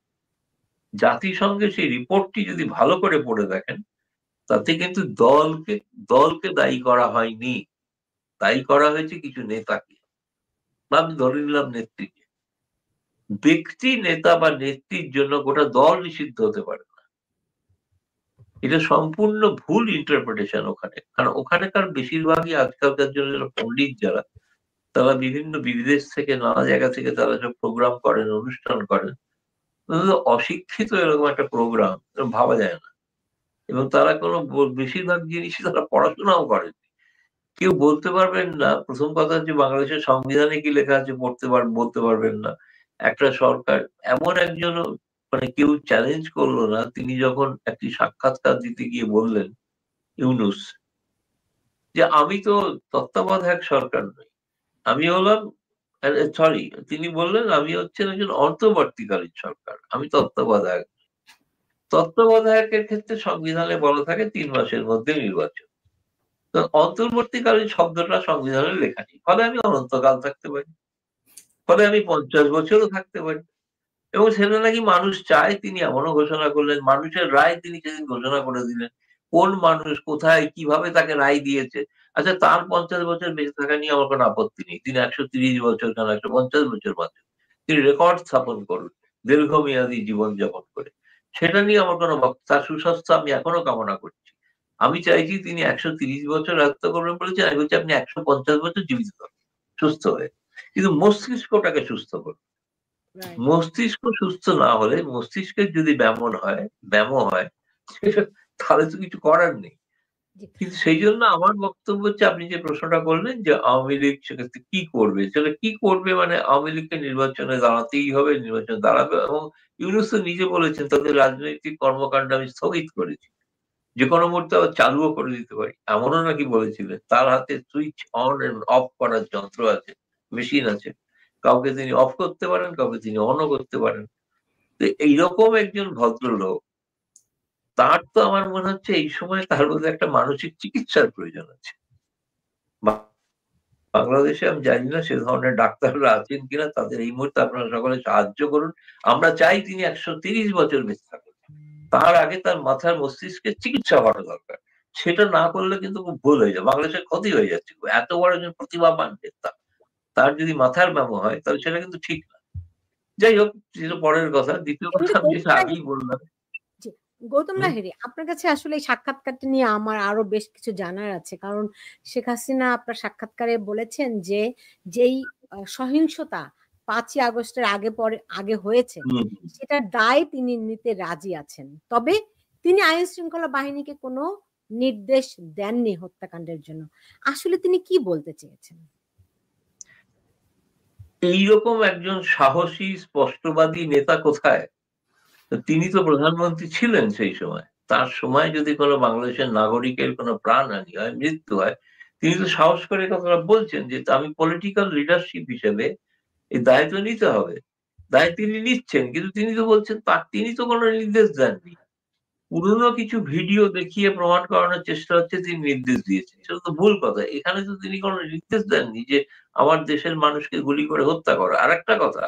জাতিসংঘের সেই রিপোর্টটি যদি ভালো করে পড়ে দেখেন, তাতে কিন্তু দলকে দায়ী করা হয়নি, দায়ী করা হয়েছে কিছু নেতাকে। আমি ধরে নিলাম নেত্রীকে। ব্যক্তি, নেতা বা নেত্রীর জন্য গোটা দল নিষিদ্ধ হতে পারে না। এটা সম্পূর্ণ ভুল ইন্টারপ্রিটেশন ওখানে। কারণ ওখানকার বেশিরভাগই আজকালকার জন্য পণ্ডিত যারা, তারা বিভিন্ন বিদেশ থেকে, নানা জায়গা থেকে তারা সব প্রোগ্রাম করেন, অনুষ্ঠান করেন। অশিক্ষিত এরকম একটা প্রোগ্রাম ভাবা যায় না। এবং তারা কোনো বেশিরভাগ জিনিসই তারা পড়াশোনাও করেন। কেউ বলতে পারবেন না, প্রথম কথা হচ্ছে বাংলাদেশের সংবিধানে কি লেখা আছে বলতে পারবেন না। একটা সরকার, এমন একজন, মানে কেউ চ্যালেঞ্জ করলো না, তিনি যখন একটি সাক্ষাৎকার দিতে গিয়ে বললেন, ইউনূস, যে আমি তো তত্ত্বাবধায়ক সরকার নই, আমি হলাম, সরি, তিনি বললেন আমি হচ্ছেন একজন অন্তর্বর্তীকালীন সরকার, আমি তত্ত্বাবধায়ক। তত্ত্বাবধায়কের ক্ষেত্রে সংবিধানে বলা থাকে ৩ মাসের মধ্যে নির্বাচন। তো অন্তর্বর্তীকালীন শব্দটা সংবিধানে লেখা নেই, ফলে আমি অনন্তকাল থাকতে পারি, ফলে আমি ৫০ বছরও থাকতে পারি। এবং সেটা নাকি মানুষ চায়, তিনি এমনও ঘোষণা করলেন, মানুষের রায় তিনি সেদিন ঘোষণা করে দিলেন। কোন মানুষ, কোথায়, কিভাবে তাকে রায় দিয়েছে, আচ্ছা তার ৫০ বছর বেঁচে থাকা নিয়ে আমার কোনো আপত্তি নেই, তিনি ১৩০ বছর কেন ১৫০ বছর বাঁচুন, তিনি রেকর্ড স্থাপন করুন দীর্ঘমেয়াদী জীবনযাপন করে, সেটা নিয়ে আমার কোনো তার সুস্বাস্থ্য আমি এখনো কামনা করছি। আমি চাইছি তিনি ১৩০ বছর রাজত্ব করবেন বলেছেন, আমি বলছি আপনি ১৫০ বছর জীবিত থাকুন সুস্থ হয়ে, কিন্তু মস্তিষ্কটাকে সুস্থ করুন। মস্তিষ্ক সুস্থ না হলে, মস্তিষ্কের যদি ব্যামো হয় তাহলে তো কিছু করার নেই। কিন্তু সেই জন্য আমার বক্তব্য হচ্ছে, আপনি যে প্রশ্নটা করলেন যে আওয়ামী লীগ সেক্ষেত্রে কি করবে, সেটা কি করবে, মানে আওয়ামী লীগকে নির্বাচনে দাঁড়াতেই হবে, নির্বাচনে দাঁড়াবে। এবং ইউনূস তো নিজে বলেছেন তাদের রাজনৈতিক কর্মকাণ্ড আমি স্থগিত করেছি, যে কোনো মুহূর্তে আবার চালুও করে দিতে পারি, এমনও নাকি বলেছিলেন। তার হাতে সুইচ অন এন্ড অফ করার যন্ত্র আছে, মেশিন আছে, কাউকে তিনি অফ করতে পারেন, কাউকে তিনি অনও করতে পারেন। তো এইরকম একজন ভদ্রলোক, তার তো আমার মনে হচ্ছে এই সময় তার মধ্যে একটা মানসিক চিকিৎসার প্রয়োজন আছে। বাংলাদেশে আমি জানি না সে ধরনের ডাক্তাররা আছেন কিনা, তাদের এই মুহূর্তে আপনারা সকলে সাহায্য করুন। আমরা চাই তিনি ১৩০ বছর বেঁচে থাকুন, তার আগে তার মাথার মস্তিষ্কের চিকিৎসা হওয়া দরকার। সেটা না করলে কিন্তু খুব ভুল হয়ে যায়, বাংলাদেশের ক্ষতি হয়ে যাচ্ছে। এত বড় একজন প্রতিভাবান নেতা, তার যদি মাথার ব্যামো হয় তাহলে সেটা কিন্তু ঠিক না। যাই হোক, সেটা পরের কথা। দ্বিতীয় কথা আমি যেটা আগেই বললাম, গৌতম লাহিড়ী, আপনার কাছে আসলে এই সাক্ষাৎকারটি নিয়ে আমার আরো বেশ কিছু জানার আছে। কারণ শেখ হাসিনা আপনার সাক্ষাৎকারে বলেছেন যে যেই সহিংসতা 5ই আগস্টের আগে হয়েছে সেটার দায় তিনি নিতে রাজি আছেন, তবে তিনি আইন শৃঙ্খলা বাহিনীকে কোনো নির্দেশ দেননি হত্যাকাণ্ডের জন্য। আসলে তিনি কি বলতে চেয়েছেন? এইরকম একজন সাহসী স্পষ্টবাদী নেতা কোথায়? তিনি তো প্রধানমন্ত্রী ছিলেন সেই সময়। তার সময় যদি কোনো বাংলাদেশের নাগরিকের কোনো প্রাণহানি হয়, মৃত্যু হয়, তিনি তো সাহস করে কথাটা বলছেন যে আমি পলিটিক্যাল লিডারশিপ হিসেবে এই দায়িত্ব নিতে হবে। দায় তিনি নিচ্ছেন, কিন্তু তিনি তো বলছেন তিনি তো কোনো নির্দেশ দেননি। পুরনো কিছু ভিডিও দেখিয়ে প্রমাণ করানোর চেষ্টা হচ্ছে তিনি নির্দেশ দিয়েছেন। সেটা তো ভুল কথা। এখানে তো তিনি কোনো নির্দেশ দেননি যে আমার দেশের মানুষকে গুলি করে হত্যা করা। আরেকটা কথা,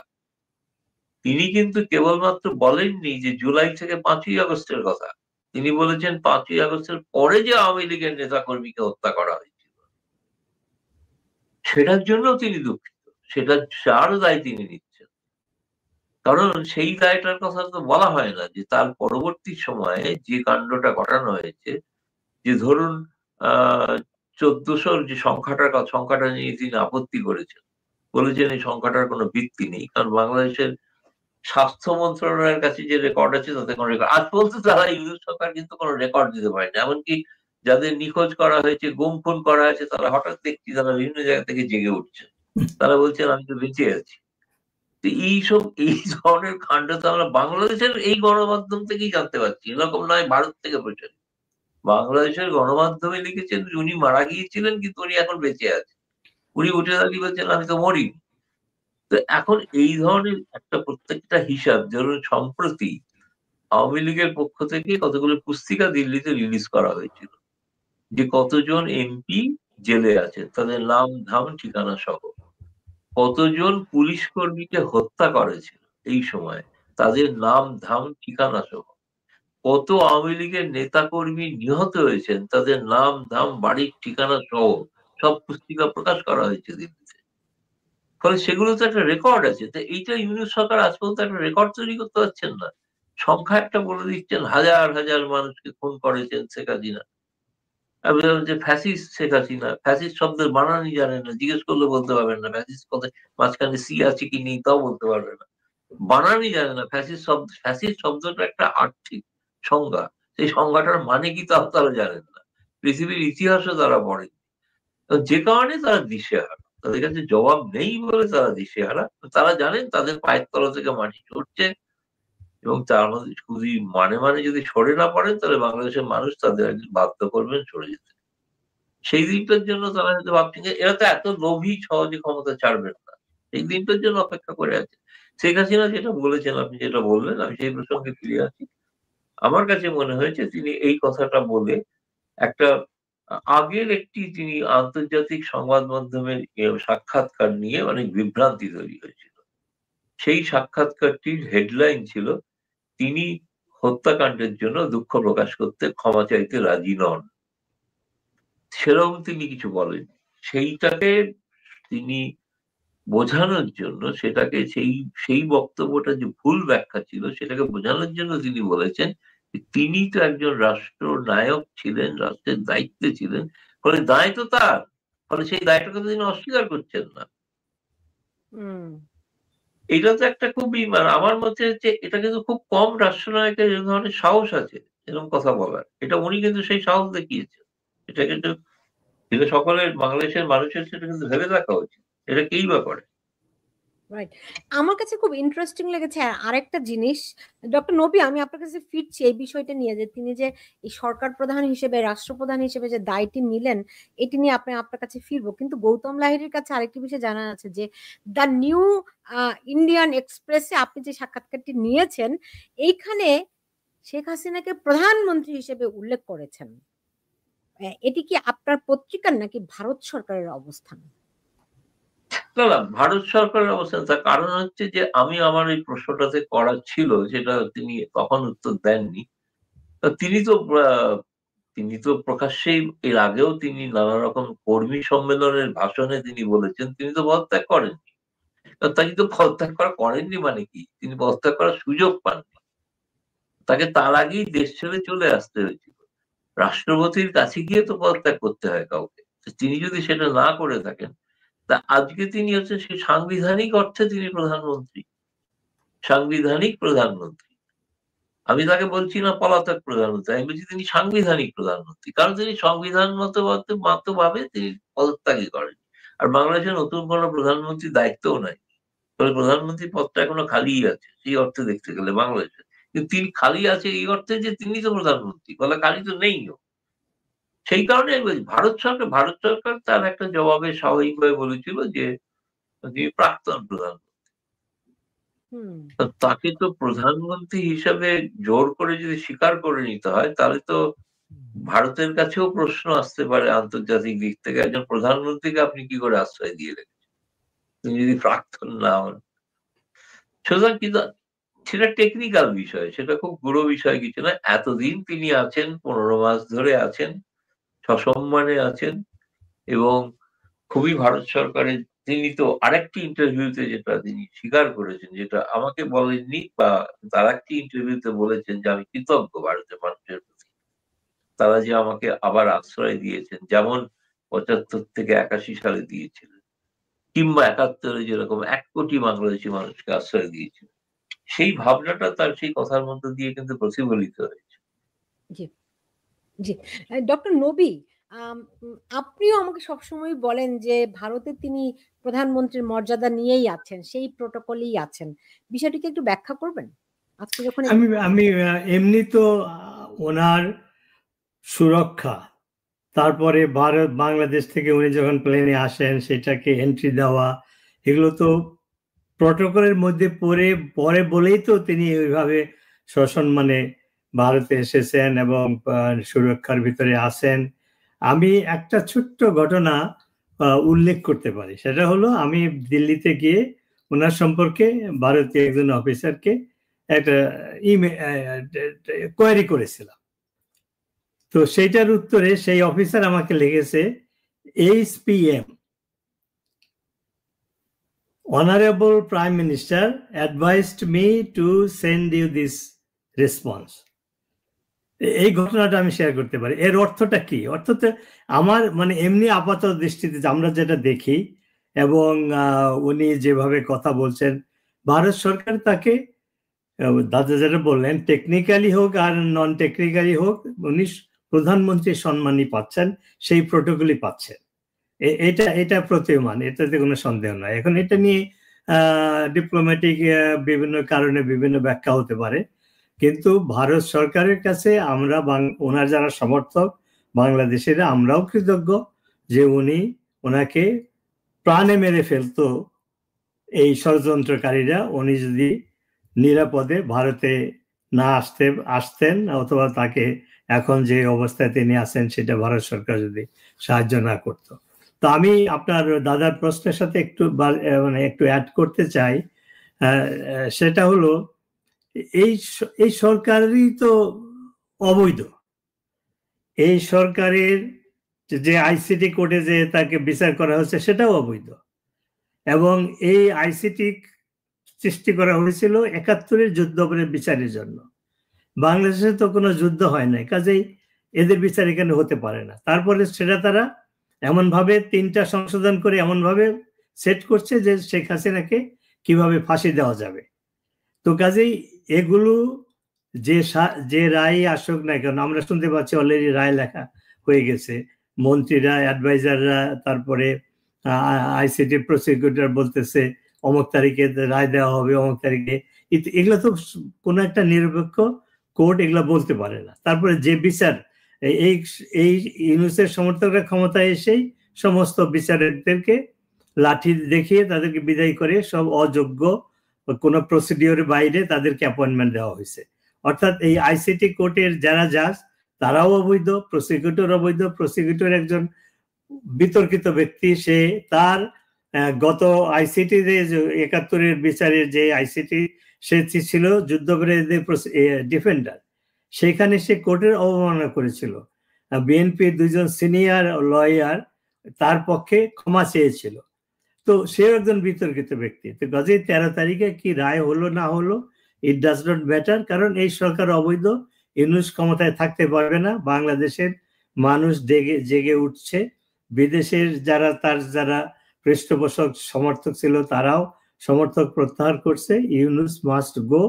তিনি কিন্তু কেবলমাত্র বলেননি যে জুলাই থেকে 5ই আগস্টের কথা। তিনি বলেছেন 5ই আগস্টের পরে যে আওয়ামী লীগের নেতাকর্মীকে হত্যা করা হয়েছিল সেটার জন্য তিনি দুঃখিত। যার দায় তিনি নিচ্ছেন। কারণ সেই দায়টার কথা তো বলা হয় না যে তার পরবর্তী সময়ে যে কাণ্ডটা ঘটানো হয়েছে, যে ধরুন 1400 যে সংখ্যাটা নিয়ে তিনি আপত্তি করেছেন, বলেছেন এই সংখ্যাটার কোনো ভিত্তি নেই। কারণ বাংলাদেশের স্বাস্থ্য মন্ত্রণালয়ের কাছে যে রেকর্ড আছে তাতে কোনো রেকর্ড আজ পর্যন্ত তারা ইউনিট সরকার কিন্তু কোনো রেকর্ড দিতে পারেনি। এমনকি যাদের নিখোঁজ করা হয়েছে, গুম খুন করা হয়েছে, তারা হঠাৎ দেখছি তারা বিভিন্ন জায়গা থেকে জেগে উঠছে। তারা বলছেন আমি তো বেঁচে আছি। তো এই ধরনের কাণ্ড তো আমরা বাংলাদেশের এই গণমাধ্যম থেকেই জানতে পারছি, এরকম নয় ভারত থেকে প্রচারিত। বাংলাদেশের গণমাধ্যমে লিখেছেন উনি মারা গিয়েছিলেন কিন্তু উনি এখন বেঁচে আছেন। উনি উঠে দাঁড়িয়ে বলছেন আমি তো মরিনি। তো এখন এই ধরনের একটা প্রত্যেকটা হিসাব, ধরুন সম্প্রতি আওয়ামী লীগের পক্ষ থেকে কতগুলো পুস্তিকা দিল্লিতে রিলিজ করা হয়েছিল যে কতজন এমপি জেলে আছেন, তাদের নাম ধাম ঠিকানা সহ, কতজন পুলিশ কর্মীকে হত্যা করেছিল এই সময়, তাদের নাম ধাম ঠিকানা সহ, কত আওয়ামী লীগের নেতা কর্মী নিহত হয়েছেন, তাদের নাম ধাম বাড়ির ঠিকানা সহ সব পুস্তিকা প্রকাশ করা হয়েছে দিল্লিতে। ফলে সেগুলো তো একটা রেকর্ড আছে। তো এইটা ইউনিট সরকার আজ পর্যন্ত একটা রেকর্ড তৈরি করতে পারছেন না। সংখ্যা একটা বলে দিচ্ছেন, হাজার হাজার মানুষকে খুন করেছেন শেখ হাসিনা। যে ফ্যাসিস্ট শেখ হাসিনা, ফ্যাসিস্ট শব্দের বানানই জানেন না, জিজ্ঞেস করলে বলতে পারবেন না। ফ্যাসিস্ট পদে মাঝখানে সি আছে কি নেই তাও বলতে পারবে না, বানানই জানে না। ফ্যাসিস্ট শব্দটা একটা আর্থিক সংজ্ঞা, সেই সংজ্ঞাটার মানে কি তাও তারা জানেন না, পৃথিবীর ইতিহাসও তারা পড়েন। যে কারণে তারা দিশেহারা, তাদের কাছে জবাব নেই বলে তারা দিশেহারা। তারা জানেন তাদের পায়ের তলা থেকে মাটি সরছে এবং তার মধ্যে যদি মানে যদি সরে না পড়েন তাহলে বাংলাদেশের মানুষ তাদের একদিন বাধ্য করবেন সরে যেতে। সেই দিনটার জন্য তারা হয়তো ভাবছেন যে এরা তো এত লোভী, সহজে ক্ষমতা ছাড়বেন না, সেই দিনটার জন্য অপেক্ষা করে আছে। শেখ হাসিনা যেটা বলেছেন, আপনি যেটা বললেন, আমি সেই প্রসঙ্গে ফিরে আসি। আমার কাছে মনে হয়েছে তিনি এই কথাটা বলে একটা আগের একটি তিনি আন্তর্জাতিক সংবাদ মাধ্যমের সাক্ষাৎকার নিয়ে অনেক বিভ্রান্তি তৈরি হয়েছিল। সেই সাক্ষাৎকারটির হেডলাইন ছিল তিনি হত্যাকাণ্ডের জন্য দুঃখ প্রকাশ করতে ক্ষমা চাইতে রাজি নন। সেরকম তিনি কিছু বলেন। সেইটাকে তিনি বোঝানোর জন্য, সেটাকে সেই বক্তব্যটা যে ভুল ব্যাখ্যা ছিল সেটাকে বোঝানোর জন্য তিনি বলেছেন তিনি তো একজন রাষ্ট্র নায়ক ছিলেন, রাষ্ট্রের দায়িত্বে ছিলেন, ফলে দায় তো তার, ফলে সেই দায়টাকে তিনি অস্বীকার করছেন না। এটা তো একটা খুবই, আমার মতে হচ্ছে এটা কিন্তু খুব কম রাষ্ট্রনায়কের এই ধরনের সাহস আছে এরকম কথা বলার। এটা উনি কিন্তু সেই সাহস দেখিয়েছেন। এটা কিন্তু সকলের বাংলাদেশের মানুষের সেটা কিন্তু ভেবে দেখা উচিত, এটা কেই বা করে। রাইট। আমার কাছে খুব ইন্টারেস্টিং লেগেছে আরেকটা জিনিস, ডক্টর নবী, আমি আপনার কাছে ফিরছি এই বিষয়টা নিয়ে, যে তিনি যে এই সরকার প্রধান হিসেবে, রাষ্ট্রপ্রধান হিসেবে যে দায়টি নিলেন, এটি নিয়ে আপনার কাছে ফিরবো। কিন্তু গৌতম লাহিড়ীর কাছে আরেকটি বিষয় জানা আছে যে দ্য নিউ ইন্ডিয়ান এক্সপ্রেসে আপনি যে সাক্ষাৎকারটি নিয়েছেন, এইখানে শেখ হাসিনাকে প্রধানমন্ত্রী হিসেবে উল্লেখ করেছেন। এটি কি আপনার পত্রিকার নাকি ভারত সরকারের অবস্থান? না, ভারত সরকারের অবস্থান। তার কারণ হচ্ছে যে আমি আমার এই প্রশ্নটাতে করা ছিল, যেটা তিনি তখন উত্তর দেননি। তিনি তো তিনি তো প্রকাশ্যেই এর আগেও তিনি নানা রকম কর্মী সম্মেলনের ভাষণে তিনি বলেছেন তিনি তো পদত্যাগ করেননি। তিনি তো পদত্যাগ করেননি মানে কি, তিনি পদত্যাগ করার সুযোগ পাননি। তাকে তার আগেই দেশ ছেড়ে চলে আসতে হয়েছিল। রাষ্ট্রপতির কাছে গিয়ে তো পদত্যাগ করতে হয় কাউকে। তিনি যদি সেটা না করে থাকেন, তা আজকে তিনি হচ্ছেন সেই সাংবিধানিক অর্থে তিনি প্রধানমন্ত্রী, সাংবিধানিক প্রধানমন্ত্রী। আমি তাকে বলছি না পলাতক প্রধানমন্ত্রী, আমি বলছি তিনি সাংবিধানিক প্রধানমন্ত্রী, কারণ তিনি সংবিধান মতো ভাবে তিনি পদত্যাগই করেন। আর বাংলাদেশের নতুন কোনো প্রধানমন্ত্রীর দায়িত্বও নাই, তবে প্রধানমন্ত্রী পদটা এখনো খালিই আছে সেই অর্থে দেখতে গেলে বাংলাদেশে। কিন্তু তিনি খালি আছে এই অর্থে যে তিনি তো প্রধানমন্ত্রী, বলে খালি তো নেইও। সেই কারণে আমি বলছি ভারত সরকার তার একটা জবাবে স্বাভাবিকভাবে বলেছিল যে তিনি প্রাক্তন প্রধানমন্ত্রী। তাকে তো প্রধানমন্ত্রী হিসাবে জোর করে যদি স্বীকার করে নিতে হয়, তাহলে তো ভারতের কাছেও প্রশ্ন আসতে পারে আন্তর্জাতিক দিক থেকে, একজন প্রধানমন্ত্রীকে আপনি কি করে আশ্রয় দিয়ে রেখেছেন তিনি যদি প্রাক্তন না হন। সুতরাং কিন্তু সেটা টেকনিক্যাল বিষয়, সেটা খুব গুরু বিষয় কিছু না। এতদিন তিনি আছেন, 15 মাস ধরে আছেন, সসম্মানে আছেন, এবং খুবই ভারত সরকারের। তিনি তো আরেকটি ইন্টারভিউতে যেটা তিনি স্বীকার করেছেন, যেটা আমাকে বলেননি, বা তার একটি ইন্টারভিউতে বলেছেন যে আমি কৃতজ্ঞ ভারতের মানুষের প্রতি, তারা যে আমাকে আবার আশ্রয় দিয়েছেন, যেমন 75 থেকে 81 সালে দিয়েছিলেন, কিংবা 71-এ যেরকম 1 কোটি বাংলাদেশি মানুষকে আশ্রয় দিয়েছিলেন। সেই ভাবনাটা তার সেই কথার মধ্যে দিয়ে কিন্তু প্রতিফলিত হয়েছে। জি জি, ডক্টর নবী, আপনিও আমাকে সবসময় বলেন যে ভারতে তিনি প্রধানমন্ত্রীর মর্যাদা নিয়েই আছেন, সেই প্রোটোকলেই আছেন। বিষয়টিকে একটু ব্যাখ্যা করবেন? আজকে যখন আমি এমনি তো ওনার সুরক্ষা, তারপরে ভারত বাংলাদেশ থেকে উনি যখন প্লেনে আসেন সেটাকে এন্ট্রি দেওয়া, এগুলো তো প্রটোকলের মধ্যে পরে বলেই তো তিনি ওইভাবে সসম্মানে ভারতে এসেছেন এবং সুরক্ষার ভিতরে আছেন। আমি একটা ছোট্ট ঘটনা উল্লেখ করতে পারি, সেটা হলো আমি দিল্লিতে গিয়ে ওনার সম্পর্কে ভারতীয় একজন অফিসারকে একটা কোয়ারি করেছিলাম। তো সেইটার উত্তরে সেই অফিসার আমাকে লিখেছে, HPM, Honorable Prime Minister advised me to send you this response. এই ঘটনাটা আমি শেয়ার করতে পারি। এর অর্থটা কি? অর্থটা আমার মানে এমনি আপাত দৃষ্টিতে আমরা যেটা দেখি, এবং উনি যেভাবে কথা বলছেন, ভারত সরকার তাকে, দাদা যেটা বললেন, টেকনিক্যালি হোক আর নন টেকনিক্যালি হোক, উনি প্রধানমন্ত্রীর সম্মানই পাচ্ছেন, সেই প্রোটোকলই পাচ্ছেন। এটা প্রতীয়মান, এটাতে কোনো সন্দেহ নাই। এখন এটা নিয়ে ডিপ্লোম্যাটিক বিভিন্ন কারণে বিভিন্ন ব্যাখ্যা হতে পারে, কিন্তু ভারত সরকারের কাছে আমরা ওনার যারা সমর্থক বাংলাদেশের, আমরাও কৃতজ্ঞ যে উনি ওনাকে প্রাণে মেরে ফেলতো এই ষড়যন্ত্রকারীরা, উনি যদি নিরাপদে ভারতে না আসতেন, অথবা তাকে এখন যে অবস্থায় তিনি আছেন সেটা ভারত সরকার যদি সাহায্য না করত। তো আমি আপনার দাদার প্রশ্নের সাথে একটু অ্যাড করতে চাই, সেটা হলো এই সরকারই তো অবৈধ। এই সরকারের যে আইসিটি কোর্টে যে তাকে বিচার করা হচ্ছে সেটাও অবৈধ, এবং এই আইসিটি সৃষ্টি করা হয়েছিল 71-এর যুদ্ধের বিচারের জন্য। বাংলাদেশে তো কোনো যুদ্ধ হয় নাই, কাজেই এদের বিচার এখানে হতে পারে না। তারপরে সেটা তারা এমনভাবে 3টা সংশোধন করে এমনভাবে সেট করছে যে শেখ হাসিনাকে কিভাবে ফাঁসি দেওয়া যাবে। তো কাজেই এগুলো যে রায় আসুক না কেন, আমরা শুনতে পাচ্ছি অলরেডি রায় লেখা হয়ে গেছে, মন্ত্রীরা, অ্যাডভাইজাররা, তারপরে আইসিটি প্রসিকিউটর বলতেছে অমুক তারিখে রায় দেওয়া হবে, অমুক তারিখে। এগুলো তো কোনো একটা নিরপেক্ষ কোর্ট এগুলো বলতে পারে না। তারপরে যে বিচার, এই ইউনূসের সমর্থকরা ক্ষমতায় এসেই সমস্ত বিচারকদেরকে লাঠি দেখিয়ে তাদেরকে বিদায় করে, সব অযোগ্য, কোনো প্রসিডিওরের বাইরে তাদেরকে অ্যাপয়েন্টমেন্ট দেওয়া হয়েছে। অর্থাৎ এই আইসিটি কোর্টের যারা জাজ তারাও অবৈধ, প্রসিকিউটর অবৈধ। প্রসিকিউটর একজন বিতর্কিত ব্যক্তি, সে তার গত আইসিটি 71-এর বিচারের যে আইসিটি, সে ছিল যুদ্ধবিরোধী ডিফেন্ডার, সেখানে সে কোর্টের অবমাননা করেছিল। বিএনপির দুজন সিনিয়র লয়ার তার পক্ষে ক্ষমা চেয়েছিল। তো সে একজন বিতর্কিত ব্যক্তি। তো কাজেই 13 তারিখে কি রায় হলো না হলো ইট ডাজ নট ম্যাটার, কারণ এই সরকার অবৈধ, ইউনূস ক্ষমতায় থাকতে পারবে না। বাংলাদেশের মানুষ জেগে উঠছে, বিদেশের যারা পৃষ্ঠপোষক সমর্থক ছিল তারাও সমর্থক প্রত্যাহার করছে, ইউনূস মাস্ট গো।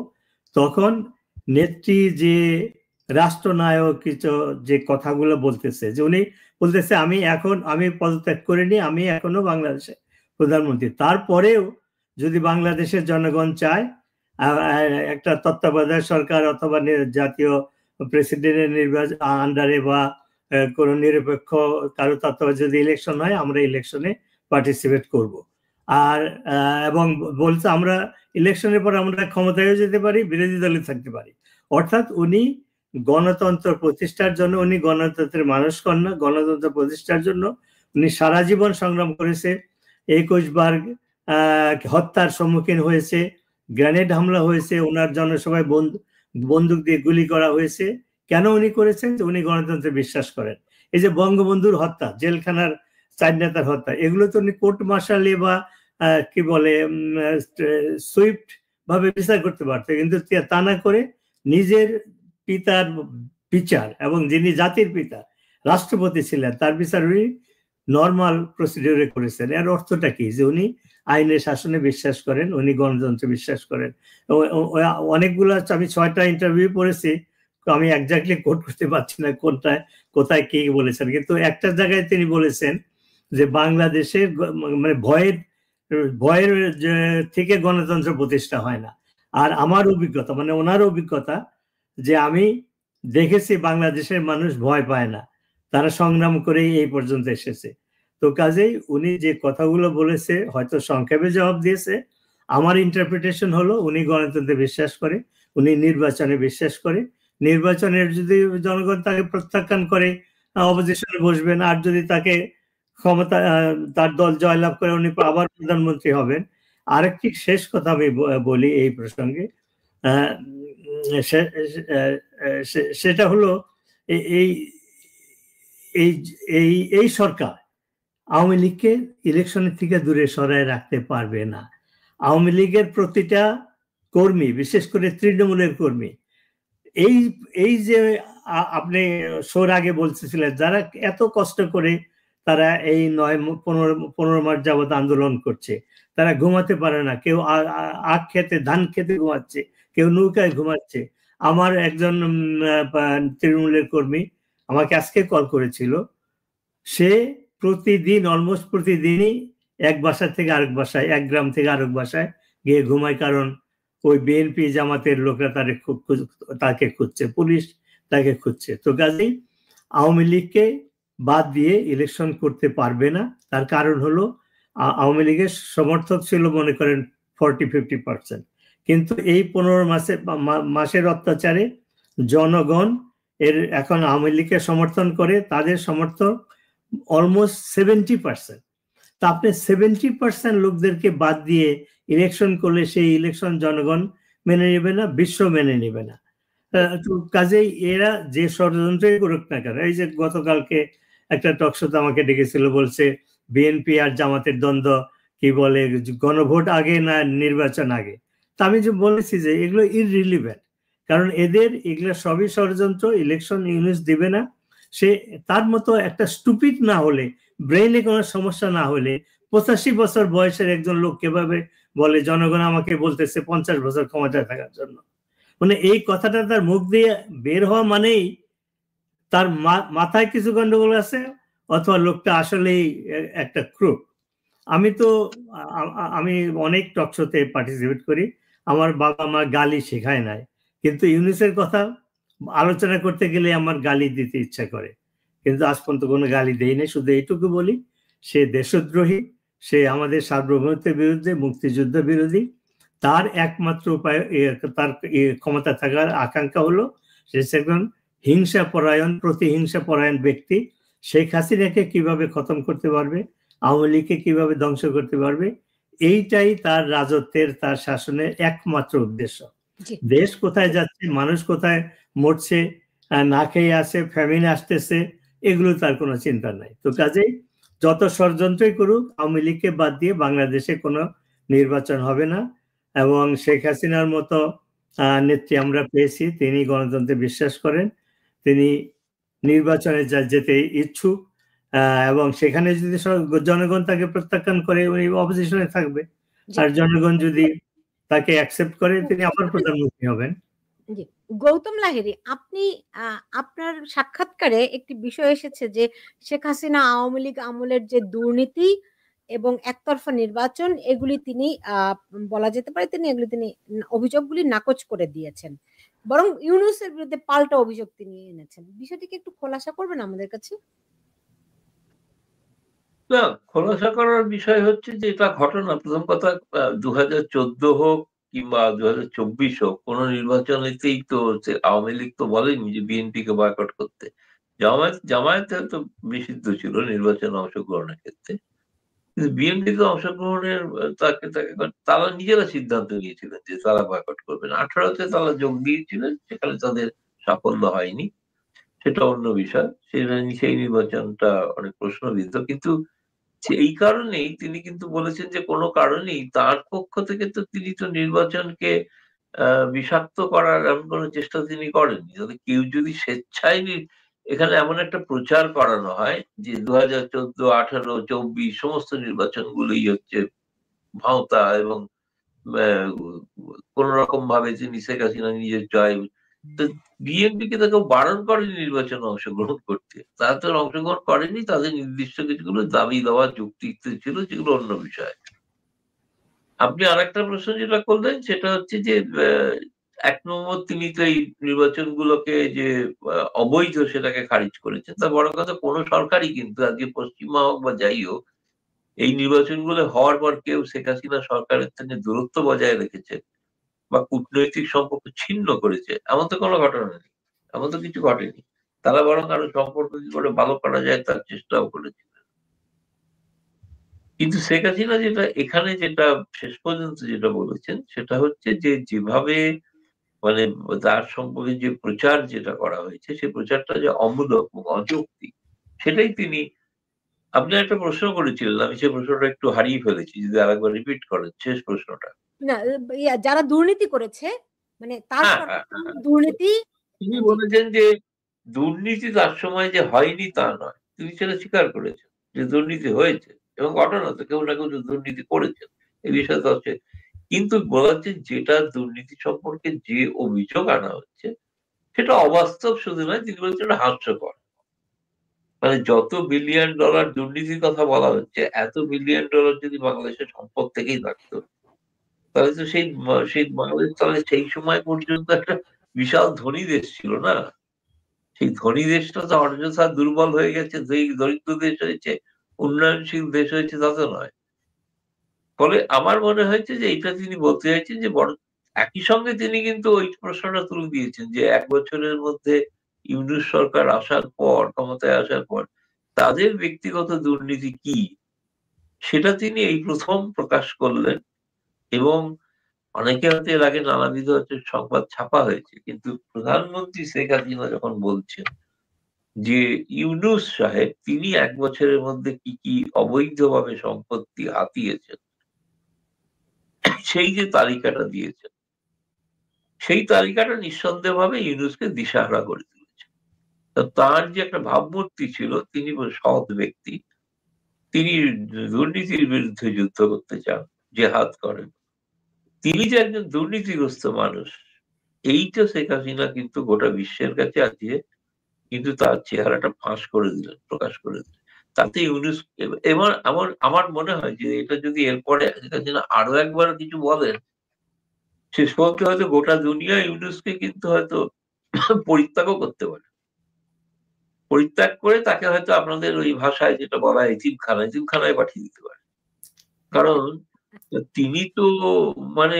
তখন নেত্রী যে রাষ্ট্রনায়ক কিছু যে কথাগুলো বলতেছে, যে উনি বলতেছে আমি পদত্যাগ করিনি, আমি এখনো বাংলাদেশে প্রধানমন্ত্রী। তারপরেও যদি বাংলাদেশের জনগণ চায় একটা তত্ত্বাবধায়ক সরকার অথবা জাতীয় প্রেসিডেন্টের নির্বাচন আন্ডারে বা কোন নিরপেক্ষ কারো তত্ত্বাবধানে যদি ইলেকশন হয়, আমরা ইলেকশনে পার্টিসিপেট করব। আর এবং বলছে আমরা ইলেকশনের পর আমরা ক্ষমতায় যেতে পারি, বিরোধী দলে থাকতে পারি। অর্থাৎ উনি গণতন্ত্র প্রতিষ্ঠার জন্য, উনি গণতন্ত্রের মানুষ কন্যা, গণতন্ত্র প্রতিষ্ঠার জন্য উনি সারা জীবন সংগ্রাম করেছে। 21 বার হত্যার সম্মুখীন হয়েছে, গ্রেনেড হামলা হয়েছে, ওনার জনসভায় বন্দুক দিয়ে গুলি করা হয়েছে। কেন উনি করেছেন? উনি গণতন্ত্রে বিশ্বাস করেন। এই যে বঙ্গবন্ধুর হত্যা, জেলখানার 4 নেতার হত্যা, এগুলো তো উনি কোর্ট মার্শালে বা কি বলে সুইফট ভাবে বিচার করতে পারত, কিন্তু তা না করে নিজের পিতার বিচার, এবং যিনি জাতির পিতা রাষ্ট্রপতি ছিলেন তার বিচার উনি নর্মাল প্রসিডিউরে করেছেন। এর অর্থটা কি? যে উনি আইনের শাসনে বিশ্বাস করেন, উনি গণতন্ত্রে বিশ্বাস করেন। অনেকগুলো আমি 6টা ইন্টারভিউ পড়েছি, আমি এক্স্যাক্টলি কোট করতে পারছি না কোথায় কি বলেছেন, কিন্তু একটা জায়গায় তিনি বলেছেন যে বাংলাদেশের মানে ভয়ের থেকে গণতন্ত্র প্রতিষ্ঠা হয় না। আর আমার অভিজ্ঞতা, মানে ওনার অভিজ্ঞতা, যে আমি দেখেছি বাংলাদেশের মানুষ ভয় পায় না, তারা সংগ্রাম করেই এই পর্যন্ত এসেছে। তো কাজেই উনি যে কথাগুলো বলেছে হয়তো সংক্ষেপে জবাব দিয়েছে। আমার ইন্টারপ্রিটেশন হলো উনি গণতন্ত্রে বিশ্বাস করে, উনি নির্বাচনে বিশ্বাস করে। নির্বাচনের যদি জনগণ তাকে প্রত্যাখ্যান করে অপোজিশনে বসবেন, আর যদি তাকে ক্ষমতা তার দল জয়লাভ করে উনি আবার প্রধানমন্ত্রী হবেন। আরেকটি শেষ কথা আমি বলি এই প্রসঙ্গে, সেটা হলো এই সরকার আওয়ামী লীগকে ইলেকশনের থেকে দূরে সরায় রাখতে পারবে না। আওয়ামী লীগের প্রতিটা কর্মী, বিশেষ করে তৃণমূলের কর্মী, এই যে আপনি শোর আগে বলতেছিলেন, যারা এত কষ্ট করে তারা এই 9-15 মাস যাবত আন্দোলন করছে, তারা ঘুমাতে পারে না, কেউ আখ খেতে ধান খেতে ঘুমাচ্ছে, কেউ নৌকায় ঘুমাচ্ছে। আমার একজন তৃণমূলের কর্মী আমাকে আজকে কল করেছিল, সে প্রতিদিন অলমোস্ট প্রতিদিনই এক বাসা থেকে আরেক বাসায়, এক গ্রাম থেকে আরেক বাসায় গিয়ে ঘুমায়, কারণ ওই বিএনপি জামাতের লোকরা তাকে খুঁজছে, পুলিশ তাকে খুঁজছে। তো কাজেই আওয়ামী লীগকে বাদ দিয়ে ইলেকশন করতে পারবে না। তার কারণ হলো আওয়ামী লীগের সমর্থক ছিল মনে করেন 40-50%, কিন্তু এই 15 মাসের অত্যাচারে জনগণ এখন আওয়ামী লীগকে সমর্থন করে, তাদের সমর্থক অলমোস্ট 70%। তা আপনি 70% লোকদেরকে বাদ দিয়ে ইলেকশন করলে সেই ইলেকশন জনগণ মেনে নেবে না, বিশ্ব মেনে নেবে না। কাজেই এরা যে ষড়যন্ত্রই করুক না কেন, এই যে গতকালকে একটা টকশোতে আমাকে ডেকেছিল, বলছে বিএনপি আর জামাতের দ্বন্দ্ব, কি বলে গণভোট আগে না নির্বাচন আগে। তা আমি যে বলেছি যে এগুলো ইররিলিভেন্ট, কারণ এগুলো সবই ষড়যন্ত্র। ইলেকশন ইউনূস দিবে না। সে তার মতো একটা স্টুপিড না হলে, ব্রেইনে কোনো সমস্যা না হলে 85 বছর বয়সের একজন লোক কিভাবে বলে জনগণ আমাকে বলতেছে 50 বছর ক্ষমতায় থাকার জন্য? মানে এই কথাটা তার মুখ দিয়ে বের হওয়া মানেই তার মাথায় কিছু গন্ডগোল আছে, অথবা লোকটা আসলেই একটা ক্রুক। আমি অনেক টকশোতে পার্টিসিপেট করি, আমার বাবা মা গালি শেখায় নাই, কিন্তু ইউনূসের কথা আলোচনা করতে গেলে আমার গালি দিতে ইচ্ছা করে, কিন্তু আজ পর্যন্ত কোনো গালি দেই না। শুধু এইটুকু বলি, সে দেশদ্রোহী, সে আমাদের সার্বভৌমত্বের বিরুদ্ধে, মুক্তিযুদ্ধ বিরোধী। তার একমাত্র উপায়, তার ক্ষমতা থাকার আকাঙ্ক্ষা হলো সে একজন হিংসাপরায়ণ, প্রতিহিংসাপরায়ণ ব্যক্তি। শেখ হাসিনাকে কিভাবে খতম করতে পারবে, আওয়ামী লীগকে কিভাবে ধ্বংস করতে পারবে, এইটাই তার রাজত্বের, তার শাসনের একমাত্র উদ্দেশ্য। দেশ কোথায় যাচ্ছে, মানুষ কোথায় মরছে, না খেয়ে আছে, ফ্যামিন আসতেছে, এগুলো তার কোনো চিন্তা নাই। তো কাজেই যত ষড়যন্ত্রই করুক, আওয়ামী লীগকে বাদ দিয়ে বাংলাদেশে কোনো নির্বাচন হবে না। এবং শেখ হাসিনার মতো নেত্রী আমরা পেয়েছি, তিনি গণতন্ত্রে বিশ্বাস করেন, তিনি নির্বাচনে যেতে ইচ্ছুক, এবং সেখানে যদি জনগণ তাকে প্রত্যাখ্যান করে উনি অপোজিশনে থাকবে, আর জনগণ যদি তাকে অ্যাকসেপ্ট করে তিনি আবার প্রধানমন্ত্রী হবেন। গৌতম লাহিড়ী, আপনি আপনার সাক্ষাৎকারে একটি বিষয় এসেছে যে শেখ হাসিনা আওয়ামী লীগ আমলের যে দুর্নীতি এবং একতরফা নির্বাচন, এগুলি তিনি বলা যেতে পারে তিনি অভিযোগগুলি নাকচ করে দিয়েছেন, বরং ইউনূসের বিরুদ্ধে পাল্টা অভিযোগ তিনি এনেছেন। বিষয়টিকে একটু খোলাসা করবেন আমাদের কাছে? না, খোলাসা করার বিষয় হচ্ছে যে এটা ঘটনা। প্রথম কথা, 2014 হোক কিংবা 2024 হোক, কোন নির্বাচনেতেই তো আওয়ামী লীগ তো বলেনি যে বিএনপি কে বয়কট করতে। জামায়াত তো নিষিদ্ধ ছিল নির্বাচনে অংশগ্রহণের ক্ষেত্রে, কিন্তু বিএনপি তো অংশগ্রহণের তারা নিজেরা সিদ্ধান্ত নিয়েছিলেন যে তারা বয়কট করবেন। 18-তে তারা যোগ দিয়েছিলেন, সেখানে তাদের সাফল্য হয়নি, সেটা অন্য বিষয়। সেই নির্বাচনটা অনেক প্রশ্নবিদ্ধ, কিন্তু এই কারণেই তিনি কিন্তু বলেছেন যে কোনো কারণেই তার পক্ষ থেকে তো তিনি তো নির্বাচনকে বিষাক্ত করার এমন কোনো চেষ্টা তিনি করেননি। যদি কেউ যদি স্বেচ্ছায় এখানে এমন একটা প্রচার করানো হয় যে 2014, 18, 24 সমস্ত নির্বাচনগুলোই হচ্ছে ভাওতা এবং কোন রকম ভাবে তিনি শেখ হাসিনা নিজের জয়, তো বিএনপি কে তাকে বারণ করেনি নির্বাচনে অংশগ্রহণ করতে, তারা তো অংশগ্রহণ করেনি, তাদের নির্দিষ্ট কিছুগুলো দাবি দেওয়া যুক্তি ছিল, যেগুলো অন্য বিষয়। আপনি আর একটা প্রশ্ন যেটা করলেন সেটা হচ্ছে যে 1 নম্বর তিনি তো এই নির্বাচনগুলোকে যে অবৈধ সেটাকে খারিজ করেছেন। তার বড় কথা, কোনো সরকারই কিন্তু আজকে পশ্চিমা হোক বা যাই হোক, এই নির্বাচনগুলো হওয়ার পর কেউ শেখ হাসিনা সরকারের থেকে দূরত্ব বজায় রেখেছে বা কূটনৈতিক সম্পর্ক ছিন্ন করেছে এমন তো কোনো ঘটনা নেই, এমন তো কিছু ঘটেনি। তারা বরং আরো সম্পর্ক কি করে ভালো করা যায় তার চেষ্টাও করেছে। কিন্তু শেখ হাসিনা এখানে যেটা শেষ পর্যন্ত যেটা বলেছেন সেটা হচ্ছে যে যেভাবে মানে তার সম্পর্কে যে প্রচার যেটা করা হয়েছে, সেই প্রচারটা যে অমূলক এবং অযৌক্তিক, সেটাই তিনি। আপনি একটা প্রশ্ন করেছিলেন, আমি সেই প্রশ্নটা একটু হারিয়ে ফেলেছি, যদি আরেকবার রিপিট করেন শেষ প্রশ্নটা। না, যারা দুর্নীতি করেছে, মানে তার দুর্নীতি, তিনি বলেছেন যে দুর্নীতি তার সময় যে হয়নি তা নয়, তিনি সেটা স্বীকার করেছেন যে দুর্নীতি হয়েছে এবং ঘটনা তো কেউ না কেউ দুর্নীতি করেছেন, এই বিষয়টা হচ্ছে। কিন্তু বলা হচ্ছে যেটা দুর্নীতি সম্পর্কে যে অভিযোগ আনা হচ্ছে সেটা অবাস্তব শুধু নয়, তিনি বলছেন হাস্যকর। মানে যত বিলিয়ন ডলার দুর্নীতির কথা বলা হচ্ছে, এত বিলিয়ন ডলার যদি বাংলাদেশের সম্পদ থেকেই থাকতো তাহলে তো সেই বাংলাদেশ তাহলে সেই সময় পর্যন্ত একটা বিশাল ধনী দেশ ছিল না। সেই ধনী দেশটা তো অযথা দুর্বল হয়ে গেছে, দরিদ্র দেশ হয়েছে, উন্নয়নশীল দেশ হয়েছে, তা তো নয়। ফলে আমার মনে হয়েছে যে এটা তিনি বলতে চাইছেন যে বড় একই সঙ্গে তিনি কিন্তু ওই প্রশ্নটা তুলে দিয়েছেন যে 1 বছরের মধ্যে ইউনূস সরকার আসার পর, ক্ষমতায় আসার পর তাদের ব্যক্তিগত দুর্নীতি কি, সেটা তিনি এই প্রথম প্রকাশ করলেন। এবং অনেকে হয়তো এর আগে নানাবিধ হচ্ছে সংবাদ ছাপা হয়েছে, কিন্তু প্রধানমন্ত্রী শেখ হাসিনা যখন বলছেন যে ইউনূস সাহেব তিনি 1 বছরের মধ্যে কি কি অবৈধভাবে সম্পত্তি হাতিয়েছেন, সেই যে তালিকাটা দিয়েছেন, সেই তালিকাটা নিঃসন্দেহভাবে ইউনূসকে দিশাহারা করে তুলেছে। তার যে একটা ভাবমূর্তি ছিল, তিনি সৎ ব্যক্তি, তিনি দুর্নীতির বিরুদ্ধে যুদ্ধ করতে চান, জেহাদ করেন, তিনি যে একজন দুর্নীতিগ্রস্ত মানুষ, এইটা শেখ হাসিনা কিন্তু গোটা বিশ্বের কাছে আজকে কিন্তু তার চেহারাটা ফাঁস করে দিলেন, প্রকাশ করে দিলেন। তাতে ইউনূস এবার আমার মনে হয় যে এটা যদি এরপরে শেখ হাসিনা আরো একবার কিছু বলেন, শেষ পর্যন্ত হয়তো গোটা দুনিয়া ইউনূসকে কিন্তু হয়তো পরিত্যাগও করতে পারে। পরিত্যাগ করে তাকে হয়তো আপনাদের ওই ভাষায় যেটা বলা হয় এতিমখানায় পাঠিয়ে দিতে পারে। কারণ তিনি তো মানে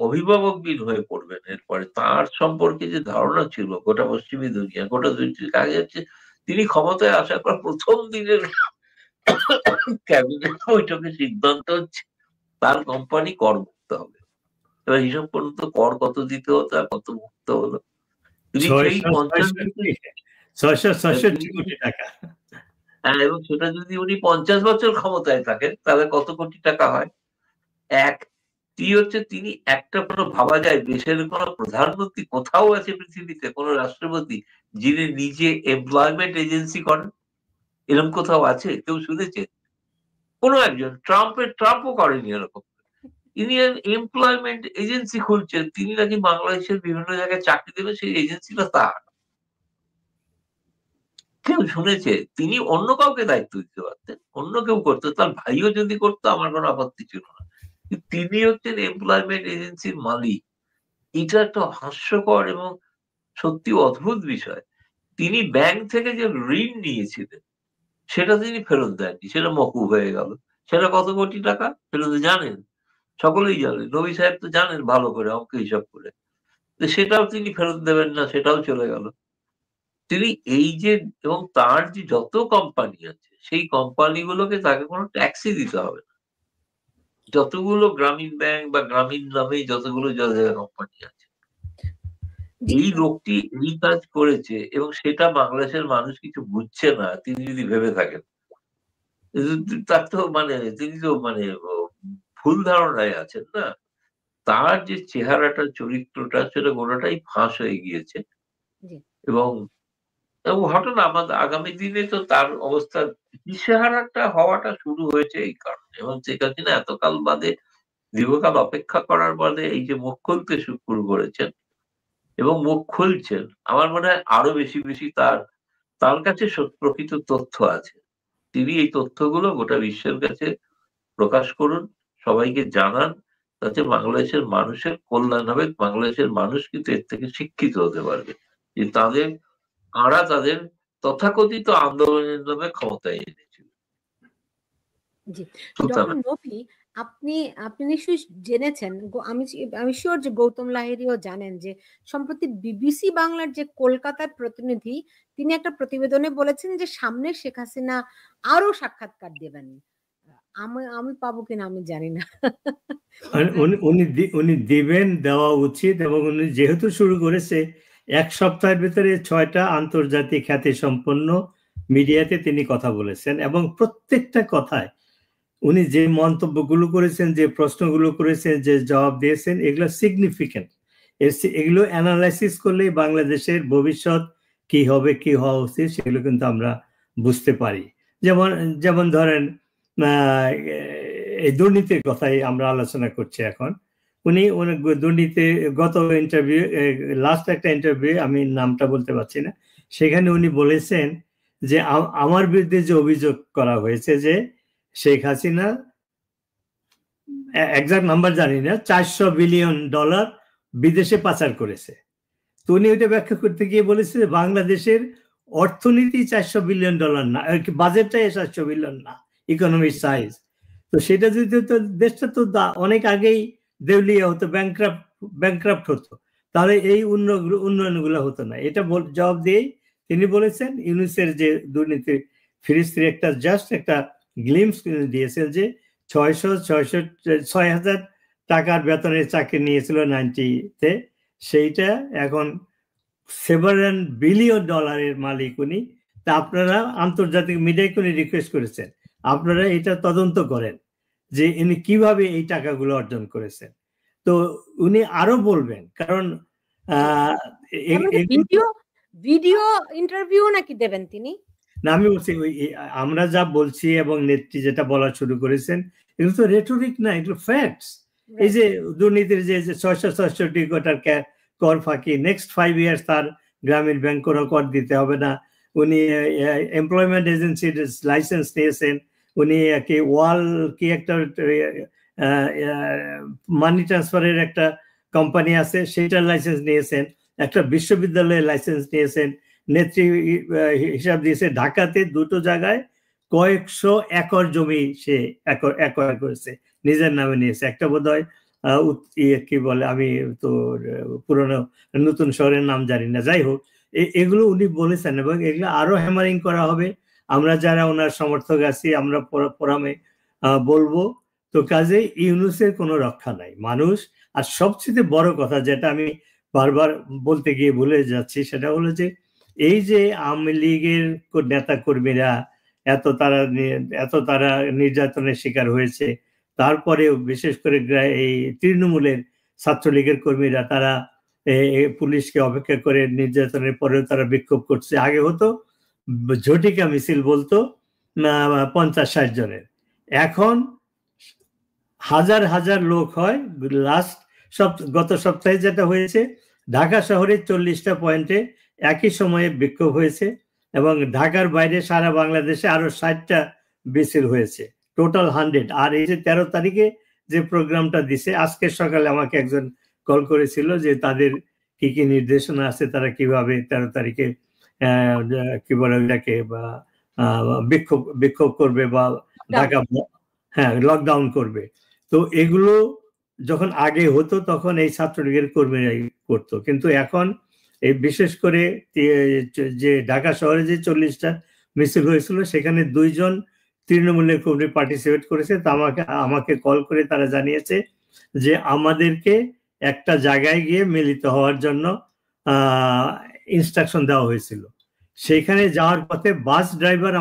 অভিভাবকবিহীন হয়ে পড়বেন এরপরে। তার সম্পর্কে যে ধারণা ছিল গোটা পশ্চিমী দুনিয়া, গোটা দুনিয়া আগে হচ্ছে তিনি ক্ষমতায় আসার পর প্রথম দিনের ক্যাবিনেট বৈঠকে সিদ্ধান্ত হচ্ছে তার কোম্পানি কর মুক্ত হবে। এবার হিসাব করুন তো কর কত দিতে হতো আর কত মুক্ত হলো। তিনি সেই 666 কোটি টাকা। হ্যাঁ, এবং সেটা যদি উনি 50 বছর ক্ষমতায় থাকেন তাহলে কত কোটি টাকা হয়? এক, তিনি একটা কোনো ভাবা যায় দেশের কোনো প্রধানমন্ত্রী কোথাও আছে পৃথিবীতে, কোনো রাষ্ট্রপতি যিনি নিজে এমপ্লয়মেন্ট এজেন্সি করেন? এরকম কোথাও আছে? কেউ শুনেছে? কোনো একজন, ট্রাম্পও করেনি এরকম। ইনি এমপ্লয়মেন্ট এজেন্সি খুলছেন, তিনি নাকি বাংলাদেশের বিভিন্ন জায়গায় চাকরি দেবেন, সেই এজেন্সিটা তার। কেউ শুনেছে? তিনি অন্য কাউকে দায়িত্ব দিতে পারতেন, অন্য কেউ করতো, তার ভাইও যদি করতো আমার কোনো আপত্তি ছিল না। তিনি হচ্ছেন এমপ্লয়মেন্ট এজেন্সির মালিক। এটা একটা হাস্যকর এবং সত্যি অদ্ভুত বিষয়। তিনি ব্যাংক থেকে যে ঋণ নিয়েছিলেন সেটা তিনি ফেরত দেননি, সেটা মকুব হয়ে গেল। সেটা কত কোটি টাকা সেটা তো জানেন, সকলেই জানেন, নবী সাহেব তো জানেন ভালো করে অঙ্ক হিসাব করে। সেটাও তিনি ফেরত দেবেন না, সেটাও চলে গেল। তিনি এই যে, এবং তার যে যত কোম্পানি আছে সেই কোম্পানিগুলোকে তাকে কোনো ট্যাক্সই দিতে হবে না। যতগুলো গ্রামীণ ব্যাংক বা গ্রামীণ নামে যতগুলো কোম্পানি আছে, এই লোকটি এই কাজ করেছে এবং সেটা বাংলাদেশের মানুষ কিছু বুঝছে না। তিনি যদি ভেবে থাকেন, তার তো তিনি তো ভুল ধারণায় আছেন না। তার যে চেহারাটা, চরিত্রটা, সেটা গোটাটাই ফাঁস হয়ে গিয়েছে। এবং ঘটনা আমাদের আগামী দিনে তো তার অবস্থা দিশেহারাটা হওয়াটা শুরু হয়েছে এই কারণে। এবং শেখ হাসিনা এতকাল বাদে, দীর্ঘকাল অপেক্ষা করার বাদে এই যে মুখ খুলতে শুরু করেছেন এবং মুখ খুলছেন, আমার মনে হয় আরো বেশি বেশি তার কাছে প্রকৃত তথ্য আছে। তিনি এই তথ্যগুলো গোটা বিশ্বের কাছে প্রকাশ করুন, সবাইকে জানান, তাতে বাংলাদেশের মানুষের কল্যাণ হবে। বাংলাদেশের মানুষ কিন্তু এর থেকে শিক্ষিত হতে পারবে যে তাদের তথাকথিত আন্দোলনের নামে ক্ষমতায় এনেছিল। জি, ডক্টর নবী, আপনি নিশ্চয়ই জেনেছেন, আমি শিওর যে গৌতম লাহিড়ীও জানেন যে সম্প্রতি বিবিসি বাংলার যে কলকাতার প্রতিনিধি, তিনি একটা প্রতিবেদনে বলেছেন যে সামনে শেখ হাসিনা আরো সাক্ষাৎকার দেবেন। আমি পাবো কিনা আমি জানি না। উনি দিবেন, দেওয়া উচিত। এবং উনি যেহেতু শুরু করেছে, 1 সপ্তাহের ভিতরে 6টা আন্তর্জাতিক খ্যাতি সম্পন্ন মিডিয়াতে তিনি কথা বলেছেন, এবং প্রত্যেকটা কথায় উনি যে মন্তব্যগুলো করেছেন, যে প্রশ্নগুলো করেছেন, যে জবাব দিয়েছেন, এগুলো সিগনিফিকেন্ট। এগুলো অ্যানালাইসিস করলে বাংলাদেশের ভবিষ্যৎ কি হবে, কি হওয়া উচিত, সেগুলো কিন্তু আমরা বুঝতে পারি। যেমন ধরেন এই দুর্নীতির কথাই আমরা আলোচনা করছি এখন। উনি দুর্নীতি, গত ইন্টারভিউ, লাস্ট একটা ইন্টারভিউ, আমি নামটা বলতে পারছি না, সেখানে উনি বলেছেন যে আমার বিরুদ্ধে যে অভিযোগ করা হয়েছে যে শেখ হাসিনা, এক্সাক্ট নাম্বার জানি না, $400 বিলিয়ন বিদেশে পাচার করেছে। তো উনি ওইটা ব্যাখ্যা করতে গিয়ে বলেছে যে বাংলাদেশের অর্থনীতি $400 বিলিয়ন না, বাজেটটাই $400 বিলিয়ন না, ইকোনমিক সাইজ। তো সেটা যদি তো দেশটা তো অনেক আগেই দেউলিয়া হতো, ব্যাংক্রাফট হতো, তাহলে এই উন্নয়নগুলো হতো না। এটা জবাব দিয়েই তিনি বলেছেন ইউনুসের যে দুর্নীতি ফিরিস্তির একটা জাস্ট একটা গ্লিমস দিয়েছেন যে 6,000 টাকার বেতনের চাকরি নিয়েছিল 90-তে, সেইটা এখন $7 বিলিয়ন মালিক উনি। তা আপনারা আন্তর্জাতিক মিডিয়াকে উনি রিকোয়েস্ট করেছেন, আপনারা এটা তদন্ত করেন যে ইনি কিভাবে এই টাকাগুলো অর্জন করেছেন। তো উনি আরো বলবেন, কারণ ভিডিও ইন্টারভিউ নাকি দেবেন তিনি? না, আমি বলছি আমরা যা বলছি এবং নেত্রী যেটা বলা শুরু করেছেন, এগুলো তো রেটরিক না, এগুলো ফ্যাক্টস। এই যে দুর্নীতির যে 666 কোটি কর ফাঁকি, নেক্সট 5 ইয়ার্স তার গ্রামীণ ব্যাংক কোনো কর দিতে হবে না। উনি এমপ্লয়মেন্ট এজেন্সির লাইসেন্স নিয়েছেন, উনি কি একটা মানি ট্রান্সফারের একটা কোম্পানি আছে সেটার লাইসেন্স নিয়েছেন, একটা বিশ্ববিদ্যালয়ের লাইসেন্স নিয়েছেন। নেত্রী হিসাব দিয়েছে ঢাকাতে 2টো জায়গায় কয়েকশো একর জমি সে একর করেছে, নিজের নামে নিয়েছে। একটা বোধহয় কি বলে, আমি তো পুরনো নতুন শহরের নাম জানি না, যাই হোক এগুলো উনি বলেছেন এবং এগুলো আরো হ্যামারিং করা হবে। আমরা যারা ওনার সমর্থক আছি আমরা ফোরামে বলবো। তো কাজে ইউনুসের কোনো রক্ষা নাই মানুষ। আর সবচেয়ে বড় কথা যেটা আমি বারবার বলতে গিয়ে ভুলে যাচ্ছি, সেটা হলো যে এই যে আওয়ামী লীগের নেতা কর্মীরা এত তারা নির্যাতনের শিকার হয়েছে, তারপরেও বিশেষ করে এই তৃণমূলের ছাত্রলীগের কর্মীরা তারা পুলিশকে অপেক্ষা করে নির্যাতনের পরেও তারা বিক্ষোভ করছে। আগে হতো ঝটিকা মিছিল বলতো 50-60 জনের, এখন হাজার হাজার লোক হয়। গত সপ্তাহে যেটা হয়েছে, ঢাকা শহরে 40টা পয়েন্টে একই সময়ে বিক্ষোভ হয়েছে এবং ঢাকার বাইরে সারা বাংলাদেশে আরো 60টা মিছিল হয়েছে, টোটাল 100। আর এই যে 13 তারিখে যে প্রোগ্রামটা দিছে, আজকে সকালে আমাকে একজন কল করেছিল যে তাদের কি কি নির্দেশনা আছে, তারা কিভাবে 13 তারিখে কি বলে ওইটাকে বা বিক্ষোভ করবে বা ঢাকা লকডাউন করবে। তো এগুলো যখন আগে হতো তখন এই ছাত্রলীগের কর্মীরাই করতো, কিন্তু এখন এই বিশেষ করে যে ঢাকা শহরে যে 40টা মিছিল হয়েছিল সেখানে 2 জন তৃণমূলের কর্মী পার্টিসিপেট করেছে। তা আমাকে কল করে তারা জানিয়েছে যে আমাদেরকে একটা জায়গায় গিয়ে মিলিত হওয়ার জন্য ইনস্ট্রাকশন দেওয়া হয়েছিল। সেখানে যাওয়ার পথে বাস ড্রাইভার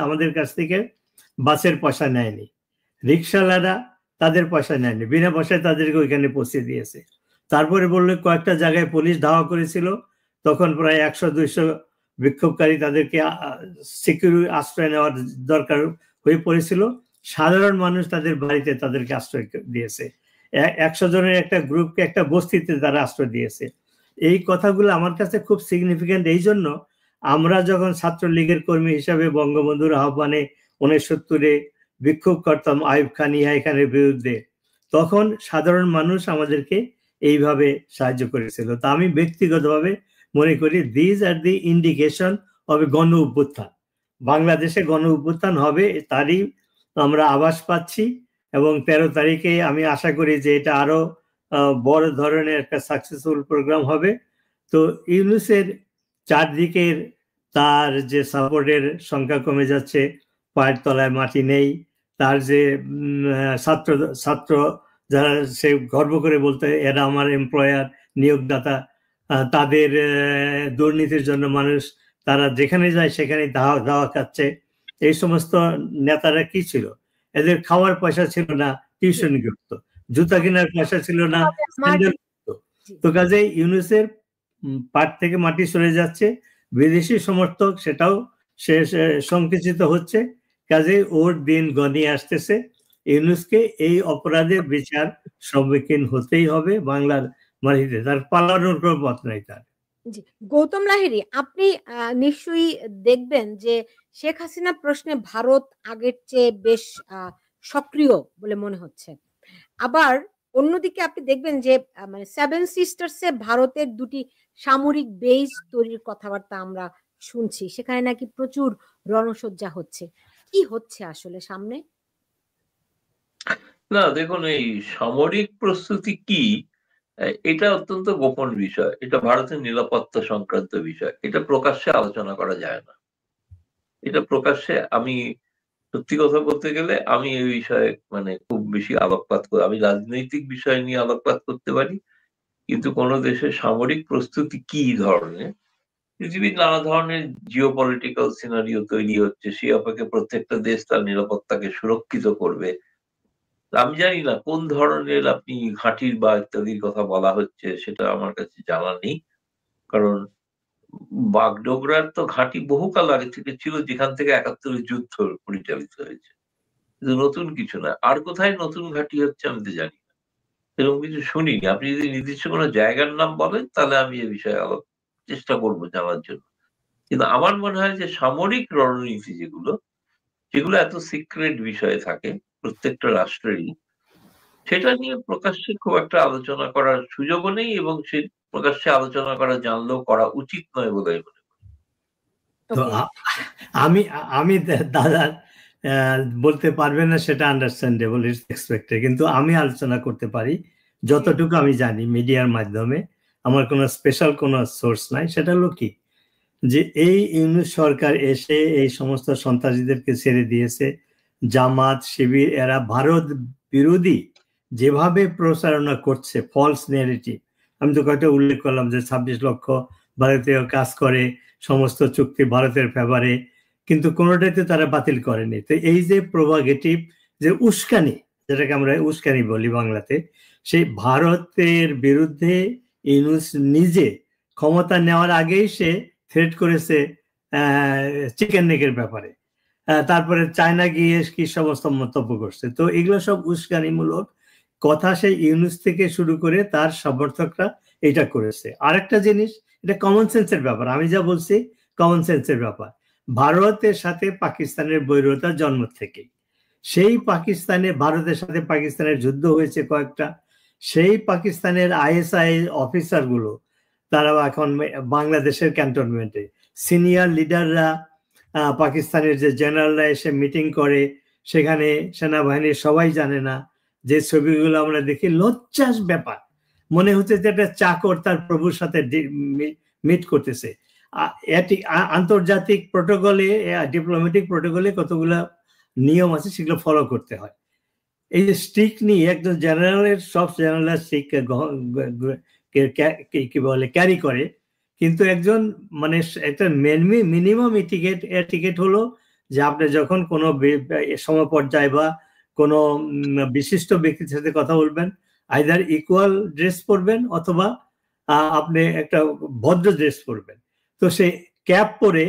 আমাদের কাছ থেকে বাসের পয়সা নেয়নি, রিক্সাওয়ালারা তাদের পয়সা নেয়নি, বিনা পয়সায় তাদেরকে ওইখানে পৌঁছে দিয়েছে। তারপরে বললো কয়েকটা জায়গায় পুলিশ ধাওয়া করেছিল, তখন প্রায় 100-200 বিক্ষোভকারী তাদেরকে সিকিউরিটি আশ্রয় নেওয়ার দরকার হয়ে পড়েছিল। সাধারণ মানুষ তাদের বাড়িতে তাদেরকে আশ্রয় দিয়েছে। 100 জনের একটা গ্রুপকে একটা বস্তিতে তারা আশ্রয় দিয়েছে। এই কথাগুলো আমার কাছে খুব সিগনিফিক্যান্ট। এই জন্য আমরা যখন ছাত্রলীগের কর্মী হিসাবে বঙ্গবন্ধুর আহ্বানে 69-এ বিক্ষোভ করতাম আইয়ুব খান ইহা খানের বিরুদ্ধে, তখন সাধারণ মানুষ আমাদেরকে এইভাবে সাহায্য করেছিল। তা আমি ব্যক্তিগতভাবে মনে করি this are the indication of গণ অভ্যুত্থান। বাংলাদেশে গণ অভ্যুত্থান হবে তারই আমরা আভাস পাচ্ছি, এবং 13 তারিখে আমি আশা করি যে এটা আরো বড় ধরনের একটা সাকসেসফুল প্রোগ্রাম হবে। তো ইউনূসের চারদিকের তার যে সাপোর্টের সংখ্যা কমে যাচ্ছে, পায়ের তলায় মাটি নেই, তার যে ছাত্র যারা সে গর্ব করে বলতে এরা আমার এমপ্লয়ার নিয়োগদাতা, তাদের দুর্নীতির জন্য মানুষ তারা যেখানে যায় সেখানে ধাওয়া খাচ্ছে। এই সমস্ত নেতারা কি ছিল, এদের খাওয়ার পয়সা ছিল না, টিউশন করতো, জুতা কেনার পয়সা ছিল না, তো কাজে ইউনূসের পাট থেকে মাটি সরে যাচ্ছে, বিদেশি সমর্থক সেটাও সে সংকুচিত হচ্ছে। কাজে ওর দিন গনিয়ে আসতেছে। ইউনূসকে এই অপরাধের বিচার সম্মুখীন হতেই হবে বাংলার মাটিতে, তার পালানোর কোনো পথ নাই তার। জি, গৌতম লাহিড়ী, আপনি নিশ্চয়ই দেখবেন যে শেখ হাসিনা প্রশ্নে ভারত আগের চেয়ে বেশ সক্রিয় বলে মনে হচ্ছে। আবার অন্যদিকে আপনি দেখবেন যে মানে 7 সিস্টার্সে ভারতের 2টি সামরিক বেস তৈরির কথাবার্তা আমরা শুনছি, সেখানে নাকি প্রচুর রণসজ্জা হচ্ছে। কি হচ্ছে আসলে সামনে? না দেখুন, এই সামরিক প্রস্তুতি কি, এটা অত্যন্ত গোপন বিষয়, এটা ভারতের নিরাপত্তা সংক্রান্ত বিষয়, এটা প্রকাশ্যে আলোচনা করা যায় না। এটা প্রকাশ্যে, আমি সত্যি কথা বলতে গেলে আমি এই বিষয়ে মানে খুব বেশি আলোকপাত করি, আমি রাজনৈতিক বিষয় নিয়ে আলোকপাত করতে পারি, কিন্তু কোন দেশের সামরিক প্রস্তুতি কি ধরনের, পৃথিবীর নানা ধরনের জিওপলিটিক্যাল সিনারিও তৈরি হচ্ছে, সেই অপেক্ষা প্রত্যেকটা দেশ তার নিরাপত্তাকে সুরক্ষিত করবে। আমি জানি না কোন ধরনের আপনি ঘাঁটির বা ইত্যাদির কথা বলা হচ্ছে, সেটা আমার কাছে জানা নেই। কারণ বাগডোগরার তো ঘাঁটি বহুকাল আগে থেকে ছিল, যেখান থেকে 71 যুদ্ধ পরিচালিত হয়েছে, কিন্তু নতুন কিছু না। আর কোথায় নতুন ঘাঁটি হচ্ছে আমি তো জানি না, এরকম কিছু শুনিনি। আপনি যদি নির্দিষ্ট কোনো জায়গার নাম বলেন তাহলে আমি এ বিষয়ে চেষ্টা করবো জানার জন্য। কিন্তু আমার মনে হয় যে সামরিক রণনীতি যেগুলো এত সিক্রেট বিষয়ে থাকে প্রত্যেকটা রাষ্ট্রেরই, সেটা নিয়ে প্রকাশ্যে খুব একটা আলোচনা করার সুযোগও নেই, এবং সে প্রকাশ্যে আলোচনা করা জানলেও করা উচিত নয় বলে মনে করি। তো আমি দাদা বলতে পারবেন না, সেটা আন্ডারস্ট্যান্ডেবল, ইটস এক্সপেক্টেড, কিন্তু আমি আলোচনা করতে পারি যতটুকু আমি জানি মিডিয়ার মাধ্যমে। আমার কোনো স্পেশাল কোনো সোর্স নাই। সেটা হলো কি, যে এই ইউনূস সরকার এসে এই সমস্ত সন্ত্রাসীদেরকে ছেড়ে দিয়েছে। জামাত শিবির এরা ভারত বিরোধী যেভাবে প্রচারণা করছে, ফলস নেগেটিভ, আমি তো কয়েকটা উল্লেখ করলাম যে 26 লক্ষ ভারতীয় কাজ করে, সমস্ত চুক্তি ভারতের ফেভারে, কিন্তু কোনোটাইতে তারা বাতিল করেনি। তো এই যে প্রভাগেটিভ যে উস্কানি, যেটাকে আমরা উস্কানি বলি বাংলাতে, সেই ভারতের বিরুদ্ধে ইউনূস নিজে ক্ষমতা নেওয়ার আগেই সে থ্রেট করেছে চিকেন নেকের ব্যাপারে, তারপরে চায়না গিয়ে কি সমস্ত মন্তব্য করছে। তো এগুলো সব উস্কানিমূলক কথা সেই ইউনূস থেকে শুরু করে তার সমর্থকরা এটা করেছে। আরেকটা জিনিস, এটা কমন সেন্সের ব্যাপার, আমি যা বলছি কমন সেন্সের ব্যাপার। ভারতের সাথে পাকিস্তানের বৈরতা জন্ম থেকে, সেই পাকিস্তানে ভারতের সাথে পাকিস্তানের যুদ্ধ হয়েছে কয়েকটা, সেই পাকিস্তানের আইএসআই অফিসার গুলো তারা এখন বাংলাদেশের ক্যান্টনমেন্টে, সিনিয়র লিডাররা পাকিস্তানের যে জেনারেলরা এসে মিটিং করে, সেখানে সেনাবাহিনীর সবাই জানে না, যে ছবিগুলো আমরা দেখি লজ্জার ব্যাপার, মনে হচ্ছে যে একটা চাকর তার প্রভুর সাথে মিট করতেছে। আন্তর্জাতিক প্রোটোকলে, ডিপ্লোম্যাটিক প্রোটোকলে কতগুলো নিয়ম আছে, সেগুলো ফলো করতে হয়। এই যে স্টিক নিয়ে একজন জেনারেলের, সব জেনারেল স্টিক কি বলে ক্যারি করে, কিন্তু একজন মানে একটা মিনিমাম টিকেট হলো যে আপনি যখন কোনো সমপর্যায় বা কোনো বিশিষ্ট ব্যক্তির সাথে কথা বলবেন, আইদার ইকুয়াল ড্রেস পরবেন অথবা আপনি একটা ভদ্র ড্রেস পরবেন। তো সে ক্যাপ পরে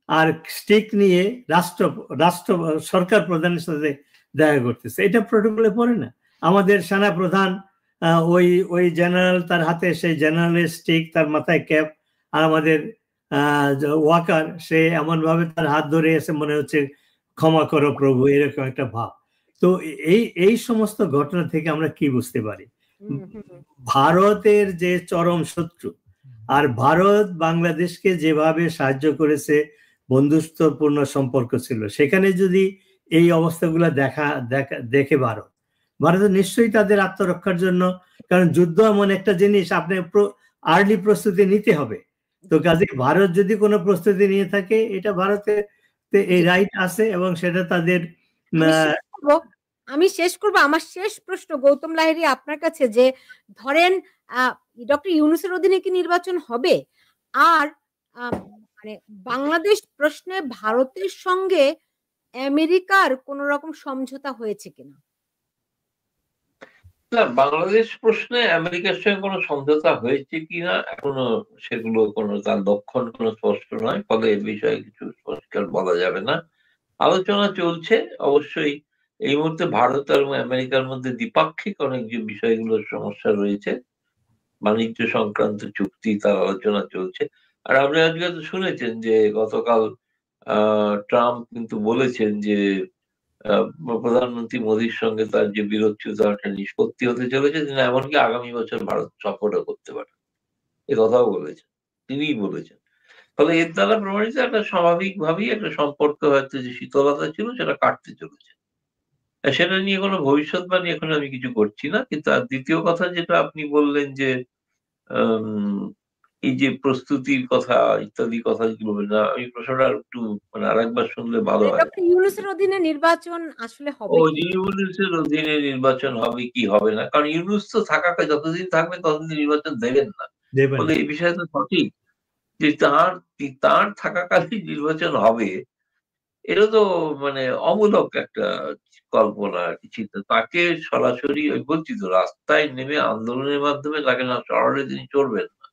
আর স্টিক নিয়ে রাষ্ট্র সরকার প্রধানের সাথে দেখা করতেছে, এটা প্রোটোকলে পড়ে না। আমাদের সেনা প্রধান ওই জেনারেল, তার হাতে সেই জেনারেলের স্টিক, তার মাথায় ক্যাপ, আর আমাদের ওয়াকার সে এমন ভাবে তার হাত ধরে এসে মনে হচ্ছে ক্ষমা করো প্রভু, এরকম একটা ভাব। তো এই সমস্ত ঘটনা থেকে আমরা কি বুঝতে পারি, ভারতের যে চরম শত্রু, আর ভারত বাংলাদেশকে যেভাবে সাহায্য করেছে, বন্ধুত্বপূর্ণ সম্পর্ক ছিল, সেখানে যদি এই অবস্থাগুলো দেখে ভারত নিশ্চয়ই তাদের আত্মরক্ষার জন্য, কারণ যুদ্ধ এমন একটা জিনিস, আপনি আর্লি প্রস্তুতি নিতে হবে। তো কাজে ভারত যদি কোনো প্রস্তুতি নিয়ে থাকে, এটা ভারতের এই রাইট আছে, এবং সেটা তাদের। আমি শেষ করবো আমার শেষ প্রশ্ন গৌতম লাহিড়ী আপনার কাছে, যে ধরেন ডক্টর ইউনূসের অধীনে কি নির্বাচন হবে, আর মানে বাংলাদেশ প্রশ্নে ভারতের সঙ্গে আমেরিকার কোন রকম সমঝোতা হয়েছে কিনা? না, বাংলাদেশ প্রশ্নে আমেরিকার সঙ্গে কোনো সমঝোতা হয়েছে কিনা এখনো সেগুলো কোনো তার লক্ষণ কোনো স্পষ্ট নয়, ফলে এ বিষয়ে কিছু পরিষ্কার বলা যাবে না। আলোচনা চলছে অবশ্যই। এই মুহূর্তে ভারত এবং আমেরিকার মধ্যে দ্বিপাক্ষিক অনেক যে বিষয়গুলোর সমস্যা রয়েছে, বাণিজ্য সংক্রান্ত চুক্তি, তার আলোচনা চলছে। আর আপনি আজকে তো শুনেছেন যে গতকাল ট্রাম্প কিন্তু বলেছেন যে প্রধানমন্ত্রী মোদীর সঙ্গে তার যে বিরোধ ছিল তার একটা নিষ্পত্তি হতে চলেছে, তিনি এমনকি আগামী বছর ভারত সফরও করতে পারেন, এ কথাও বলেছেন, তিনিই বলেছেন। ফলে এর দ্বারা প্রমাণিত একটা স্বাভাবিকভাবেই একটা সম্পর্ক হয়তো যে শীতলতা ছিল সেটা কাটতে চলেছে। সেটা নিয়ে কোনো ভবিষ্যৎবাণী এখন আমি কিছু করছি না। কিন্তু আর দ্বিতীয় কথা যেটা আপনি বললেন যে এই যে প্রস্তুতির কথা ইত্যাদি কথা যেগুলো বললেন, আমি প্রশ্নটা একটু মানে আরেকবার শুনলে ভালো হয়। ডক্টর ইউনূসের অধীনে নির্বাচন আসলে হবে? ইউনূসের অধীনে নির্বাচন হবে কি হবে না, কারণ ইউনূস তো যতদিন থাকবে ততদিন নির্বাচন দেবেন না। ফলে এই বিষয়ে তো সঠিক যে তার থাকাকালীন নির্বাচন হবে, এটা তো মানে অমূলক একটা কল্পনা আর কি, চিন্তা। তাকে সরাসরি ওই বলছি তো, রাস্তায় নেমে আন্দোলনের মাধ্যমে তাকে না সরাসরি তিনি চড়বেন না,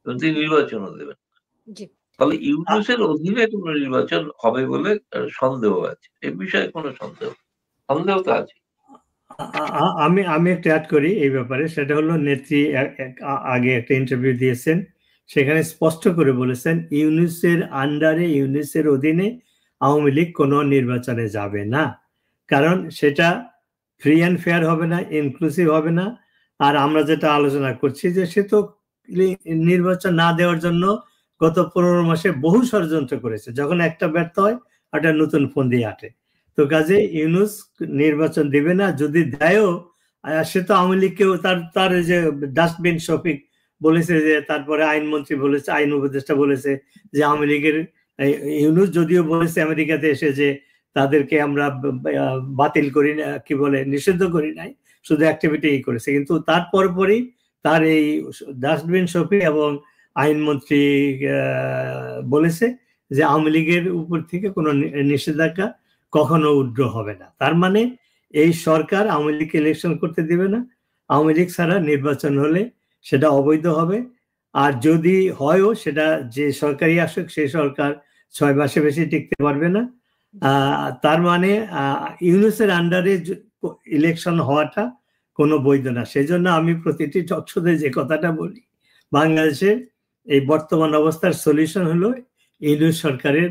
তিনি নির্বাচনও দেবেন না। ফলে ইউনূসের অধীনে কোনো নির্বাচন হবে বলে সন্দেহ আছে, এ বিষয়ে কোনো সন্দেহ তো আছে। আমি একটা অ্যাড করি এই ব্যাপারে, সেটা হলো নেত্রী আগে একটা ইন্টারভিউ দিয়েছেন, সেখানে স্পষ্ট করে বলেছেন ইউনূসের আন্ডারে, ইউনূসের অধীনে আওয়ামী লীগ কোনো নির্বাচনে যাবে না, কারণ সেটা ফ্রি অ্যান্ড ফেয়ার হবে না, ইনক্লুসিভ হবে না। আর আমরা যেটা আলোচনা করছি যে সে তো নির্বাচন না দেওয়ার জন্য গত 15 মাসে বহু ষড়যন্ত্র করেছে, যখন একটা ব্যর্থ হয় একটা নতুন ফোন দিয়ে আটে। তো কাজে ইউনূস নির্বাচন দিবে না, যদি দেয়ও সে তো আওয়ামী লীগকেও তার যে ডাস্টবিন শফিক বলেছে, যে তারপরে আইনমন্ত্রী বলেছে, আইন উপদেষ্টা বলেছে যে আওয়ামী লীগের, ইউনূস যদিও বলেছে আমেরিকাতে এসে যে তাদেরকে আমরা বাতিল করি না, কি বলে নিষিদ্ধ করি নাই, শুধু অ্যাক্টিভিটি করেছে, কিন্তু তার পরপরই তার এই ডাস্টবিন শফিক এবং আইনমন্ত্রী বলেছে যে আওয়ামী লীগের উপর থেকে কোনো নিষেধাজ্ঞা কখনো উড্র হবে না। তার মানে এই সরকার আওয়ামী লীগকে ইলেকশন করতে দিবে না, আওয়ামী লীগ ছাড়া নির্বাচন হলে সেটা অবৈধ হবে। আর যদি হয়ও সেটা যে সরকারই আসুক সেই সরকার 6 মাসে বেশি টিকতে পারবে না। তার মানে ইউনূসের আন্ডারে ইলেকশন হওয়াটা কোনো বৈধ না। সেজন্য আমি প্রতিটি টকশোতে যে কথাটা বলি, বাংলাদেশের এই বর্তমান অবস্থার সলিউশন হলো ইউনূস সরকারের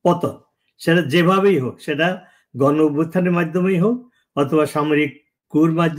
পতন। সেটা যেভাবেই হোক, সেটা গণ অভ্যুত্থানের মাধ্যমেই হোক অথবা সামরিক কুর মাধ্যমে